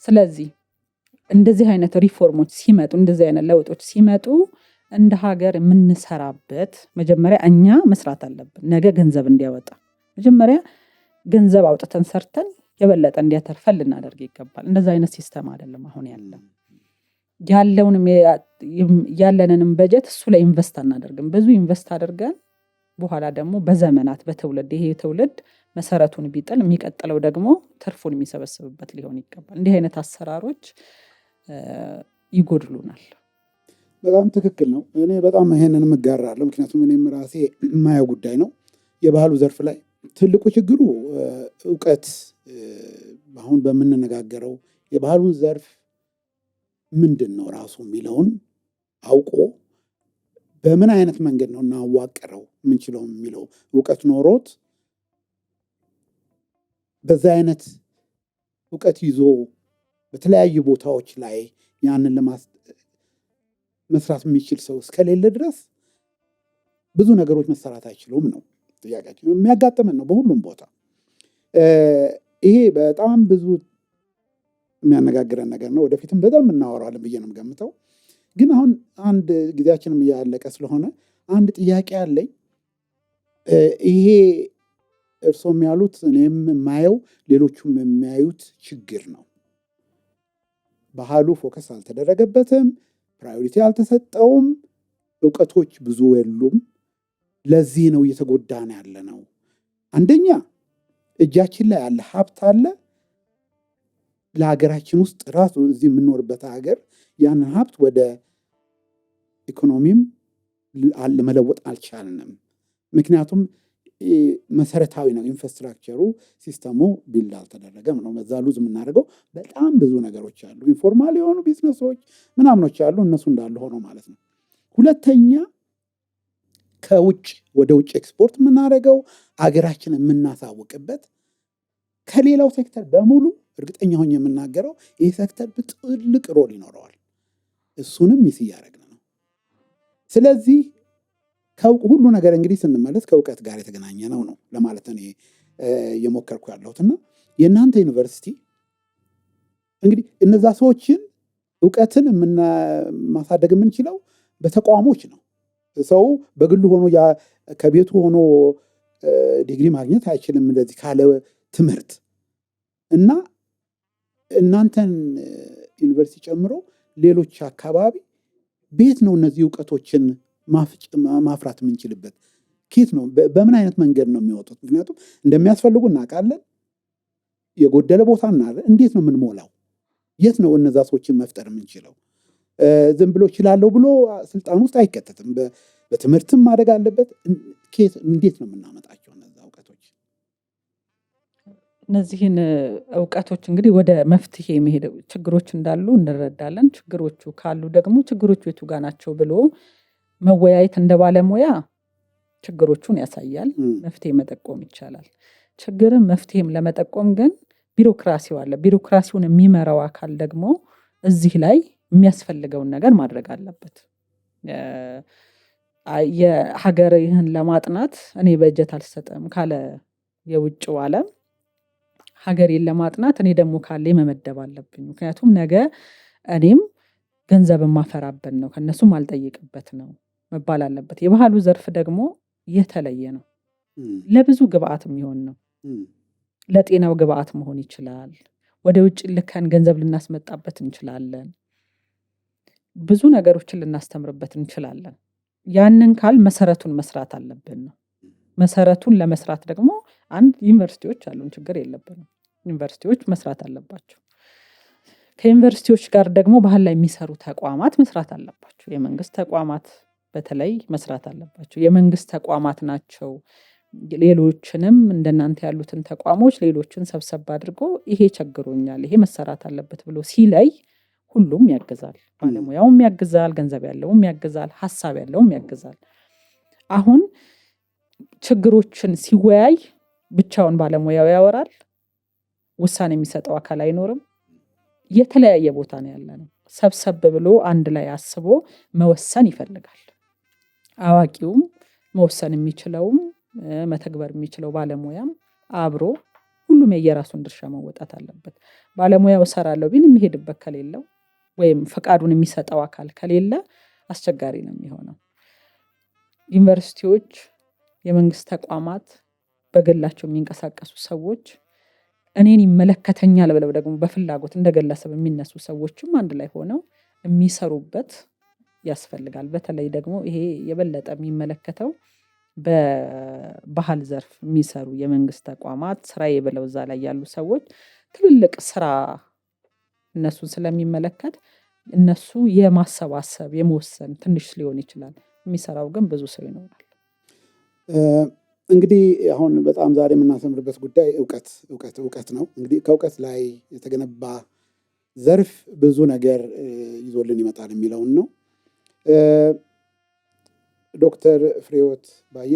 Speaker 2: ስለዚህ እንደዚህ አይነት ሪፎርሞች ሲመጡ፣ እንደዚህ አይነት ለውጦች ሲመጡ እንደ ሀገር የምንሰራበት መጀመሪያ እኛ መስራት አለብን። ነገ ገንዘብ እንዲያወጣ መጀመሪያ ገንዘብ አውጥተን ሰርተን የበለጠ እንዲያተርፈን ልናደርግ ይገባል። እንደዚህ አይነት ሲስተም አይደለም አሁን ያለንንም በጀት እሱ ላይ ኢንቨስት አናደርግም። ብዙ ኢንቨስት አድርገን በኋላ ደግሞ በዘመናት በትውልድ ይሄ ትውልድ መሰረቱን ቢጥል የሚቀጥለው ደግሞ ትርፉን የሚሰበስብበት ሊሆን ይገባል። እንዲህ አይነት አሰራሮች ይጎድሉናል።
Speaker 1: በጣም ትክክል ነው። እኔ በጣም ይሄንን እጋራለሁ። ምክንያቱም እኔም ራሴ የማየው ጉዳይ ነው። የባህሉ ዘርፍ ላይ ትልቁ ችግሩ እውቀት፣ አሁን በምንነጋገረው የባህሉን ዘርፍ ምንድን ነው ራሱ የሚለውን አውቆ በምን አይነት መንገድ ነው እናዋቅረው የምንችለው የሚለው እውቀት ኖሮት በዛ አይነት እውቀት ይዞ በተለያዩ ቦታዎች ላይ ያንን መስራት የሚችል ሰው እስከሌለ ድረስ ብዙ ነገሮች መሰራት አይችሉም ነው ጥያቄያችን። የሚያጋጥመን ነው በሁሉም ቦታ። ይሄ በጣም ብዙ የሚያነጋግረን ነገር ነው። ወደፊትም በጣም እናወራለን ብዬ ነው የምገምተው። ግን አሁን አንድ ጊዜያችንም እያለቀ ስለሆነ አንድ ጥያቄ አለኝ። ይሄ እርሶም ያሉት እኔም የማየው ሌሎቹም የሚያዩት ችግር ነው። ባህሉ ፎከስ አልተደረገበትም፣ ፕራዮሪቲ አልተሰጠውም፣ እውቀቶች ብዙ የሉም። ለዚህ ነው እየተጎዳን ያለ ነው። አንደኛ እጃችን ላይ ያለ ሀብት አለ። ለሀገራችን ውስጥ ራሱ እዚህ የምንኖርበት ሀገር ያንን ሀብት ወደ ኢኮኖሚም ለመለወጥ አልቻልንም። ምክንያቱም መሰረታዊ ነው፣ ኢንፍራስትራክቸሩ ሲስተሙ ቢልድ አልተደረገም ነው። በዛ ሉዝ የምናደርገው በጣም ብዙ ነገሮች አሉ። ኢንፎርማል የሆኑ ቢዝነሶች ምናምኖች አሉ፣ እነሱ እንዳለ ሆኖ ማለት ነው። ሁለተኛ ከውጭ ወደ ውጭ ኤክስፖርት የምናደርገው አገራችን የምናሳውቅበት ከሌላው ሴክተር በሙሉ እርግጠኛ ሆኜ የምናገረው ይህ ሴክተር ትልቅ ሮል ይኖረዋል። እሱንም ሚስ እያደረግን ነው። ስለዚህ ሁሉ ነገር እንግዲህ ስንመለስ ከእውቀት ጋር የተገናኘ ነው ለማለት እኔ እየሞከርኩ ያለሁትና የእናንተ ዩኒቨርሲቲ እንግዲህ እነዛ ሰዎችን እውቀትን ማሳደግ የምንችለው በተቋሞች ነው። ሰው በግሉ ሆኖ ከቤቱ ሆኖ ዲግሪ ማግኘት አይችልም እንደዚህ ካለ ትምህርት እና እናንተን ዩኒቨርሲቲ ጨምሮ ሌሎች አካባቢ ቤት ነው እነዚህ እውቀቶችን ማፍራት የምንችልበት ኬት ነው? በምን አይነት መንገድ ነው የሚወጡት? ምክንያቱም እንደሚያስፈልጉ እናውቃለን። የጎደለ ቦታ እናለን። እንዴት ነው የምንሞላው? የት ነው እነዛ ሰዎችን መፍጠር የምንችለው? ዝም ብሎ እችላለሁ ብሎ ስልጣን ውስጥ አይከተትም። በትምህርትም ማደግ አለበት። እንዴት ነው የምናመጣቸው እነዛ እውቀቶች?
Speaker 2: እነዚህን እውቀቶች እንግዲህ ወደ መፍትሄ መሄድ ችግሮች እንዳሉ እንረዳለን። ችግሮቹ ካሉ ደግሞ ችግሮቹ የቱ ጋር ናቸው ብሎ መወያየት እንደ ባለሙያ ችግሮቹን ያሳያል። መፍትሄ መጠቆም ይቻላል። ችግርን መፍትሄም ለመጠቆም ግን ቢሮክራሲው አለ። ቢሮክራሲውን የሚመራው አካል ደግሞ እዚህ ላይ የሚያስፈልገውን ነገር ማድረግ አለበት። የሀገር ይህን ለማጥናት እኔ በጀት አልሰጠም ካለ የውጭው ዓለም ሀገሬን ለማጥናት እኔ ደግሞ ካለ መመደብ አለብኝ። ምክንያቱም ነገ እኔም ገንዘብ የማፈራበት ነው፣ ከነሱም አልጠይቅበት ነው መባል አለበት። የባህሉ ዘርፍ ደግሞ የተለየ ነው። ለብዙ ግብአት የሚሆን ነው። ለጤናው ግብአት መሆን ይችላል። ወደ ውጭ ልከን ገንዘብ ልናስመጣበት እንችላለን። ብዙ ነገሮችን ልናስተምርበት እንችላለን። ያንን ካል መሰረቱን መስራት አለብን ነው። መሰረቱን ለመስራት ደግሞ አንድ ዩኒቨርሲቲዎች አሉን፣ ችግር የለብንም። ዩኒቨርሲቲዎች መስራት አለባቸው። ከዩኒቨርሲቲዎች ጋር ደግሞ ባህል ላይ የሚሰሩ ተቋማት መስራት አለባቸው። የመንግስት ተቋማት በተለይ መስራት አለባቸው። የመንግስት ተቋማት ናቸው ሌሎችንም እንደናንተ ያሉትን ተቋሞች ሌሎችን ሰብሰብ አድርጎ ይሄ ቸግሮኛል፣ ይሄ መሰራት አለበት ብሎ ሲለይ ሁሉም ያግዛል። ባለሙያውም ያግዛል፣ ገንዘብ ያለውም ያግዛል፣ ሀሳብ ያለውም ያግዛል። አሁን ችግሮችን ሲወያይ ብቻውን ባለሙያው ያወራል፣ ውሳኔ የሚሰጠው አካል አይኖርም። የተለያየ ቦታ ነው ያለነው። ሰብሰብ ብሎ አንድ ላይ አስቦ መወሰን ይፈልጋል። አዋቂውም መወሰን የሚችለውም መተግበር የሚችለው ባለሙያም አብሮ ሁሉም የየራሱን ድርሻ መወጣት አለበት። ባለሙያው እሰራለሁ ቢል የሚሄድበት ከሌለው ወይም ፈቃዱን የሚሰጠው አካል ከሌለ አስቸጋሪ ነው የሚሆነው። ዩኒቨርሲቲዎች፣ የመንግስት ተቋማት፣ በግላቸው የሚንቀሳቀሱ ሰዎች እኔን ይመለከተኛል ብለው ደግሞ በፍላጎት እንደገለሰብ የሚነሱ ሰዎችም አንድ ላይ ሆነው የሚሰሩበት ያስፈልጋል። በተለይ ደግሞ ይሄ የበለጠ የሚመለከተው በባህል ዘርፍ የሚሰሩ የመንግስት ተቋማት ስራዬ ብለው እዛ ላይ ያሉ ሰዎች ትልልቅ ስራ እነሱን ስለሚመለከት እነሱ የማሰባሰብ የመወሰን ትንሽ ሊሆን ይችላል። የሚሰራው ግን ብዙ ሰው ይኖራል።
Speaker 1: እንግዲህ አሁን በጣም ዛሬ የምናሰምርበት ጉዳይ እውቀት ነው። እንግዲህ ከእውቀት ላይ የተገነባ ዘርፍ ብዙ ነገር ይዞልን ይመጣል የሚለውን ነው። ዶክተር ፍሬሕይወት ባየ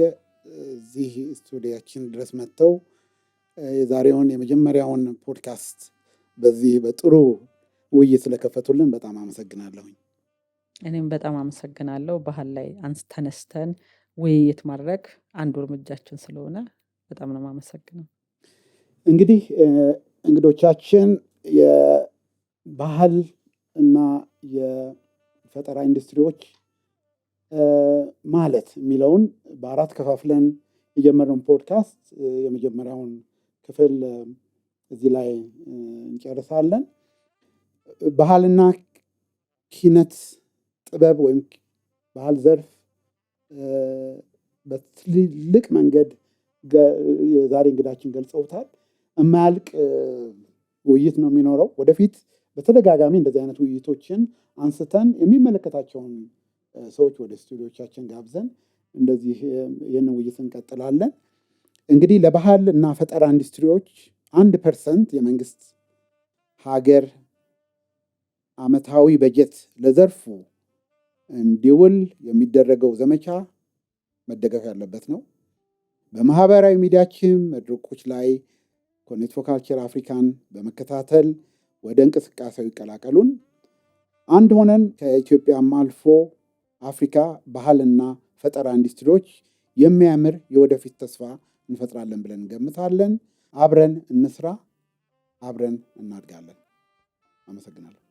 Speaker 1: እዚህ ስቱዲያችን ድረስ መጥተው የዛሬውን የመጀመሪያውን ፖድካስት በዚህ በጥሩ ውይይት ስለከፈቱልን በጣም አመሰግናለሁኝ።
Speaker 2: እኔም በጣም አመሰግናለሁ። ባህል ላይ ተነስተን ውይይት ማድረግ አንዱ እርምጃችን ስለሆነ በጣም ነው የማመሰግነው።
Speaker 1: እንግዲህ እንግዶቻችን የባህል እና የፈጠራ ኢንዱስትሪዎች ማለት የሚለውን በአራት ከፋፍለን የጀመርነውን ፖድካስት የመጀመሪያውን ክፍል እዚህ ላይ እንጨርሳለን። ባህልና ኪነት ጥበብ ወይም ባህል ዘርፍ በትልቅ መንገድ የዛሬ እንግዳችን ገልጸውታል። የማያልቅ ውይይት ነው የሚኖረው። ወደፊት በተደጋጋሚ እንደዚህ አይነት ውይይቶችን አንስተን የሚመለከታቸውን ሰዎች ወደ ስቱዲዮቻችን ጋብዘን እንደዚህ ይህንን ውይይት እንቀጥላለን። እንግዲህ ለባህል እና ፈጠራ ኢንዱስትሪዎች 1% የመንግስት ሀገር ዓመታዊ በጀት ለዘርፉ እንዲውል የሚደረገው ዘመቻ መደገፍ ያለበት ነው። በማህበራዊ ሚዲያችን መድረኮች ላይ ኮኔክት ፎር ካልቸር አፍሪካን በመከታተል ወደ እንቅስቃሴው ይቀላቀሉን። አንድ ሆነን ከኢትዮጵያም አልፎ አፍሪካ ባህልና ፈጠራ ኢንዱስትሪዎች የሚያምር የወደፊት ተስፋ እንፈጥራለን ብለን እንገምታለን። አብረን እንስራ፣ አብረን እናድጋለን። አመሰግናለሁ።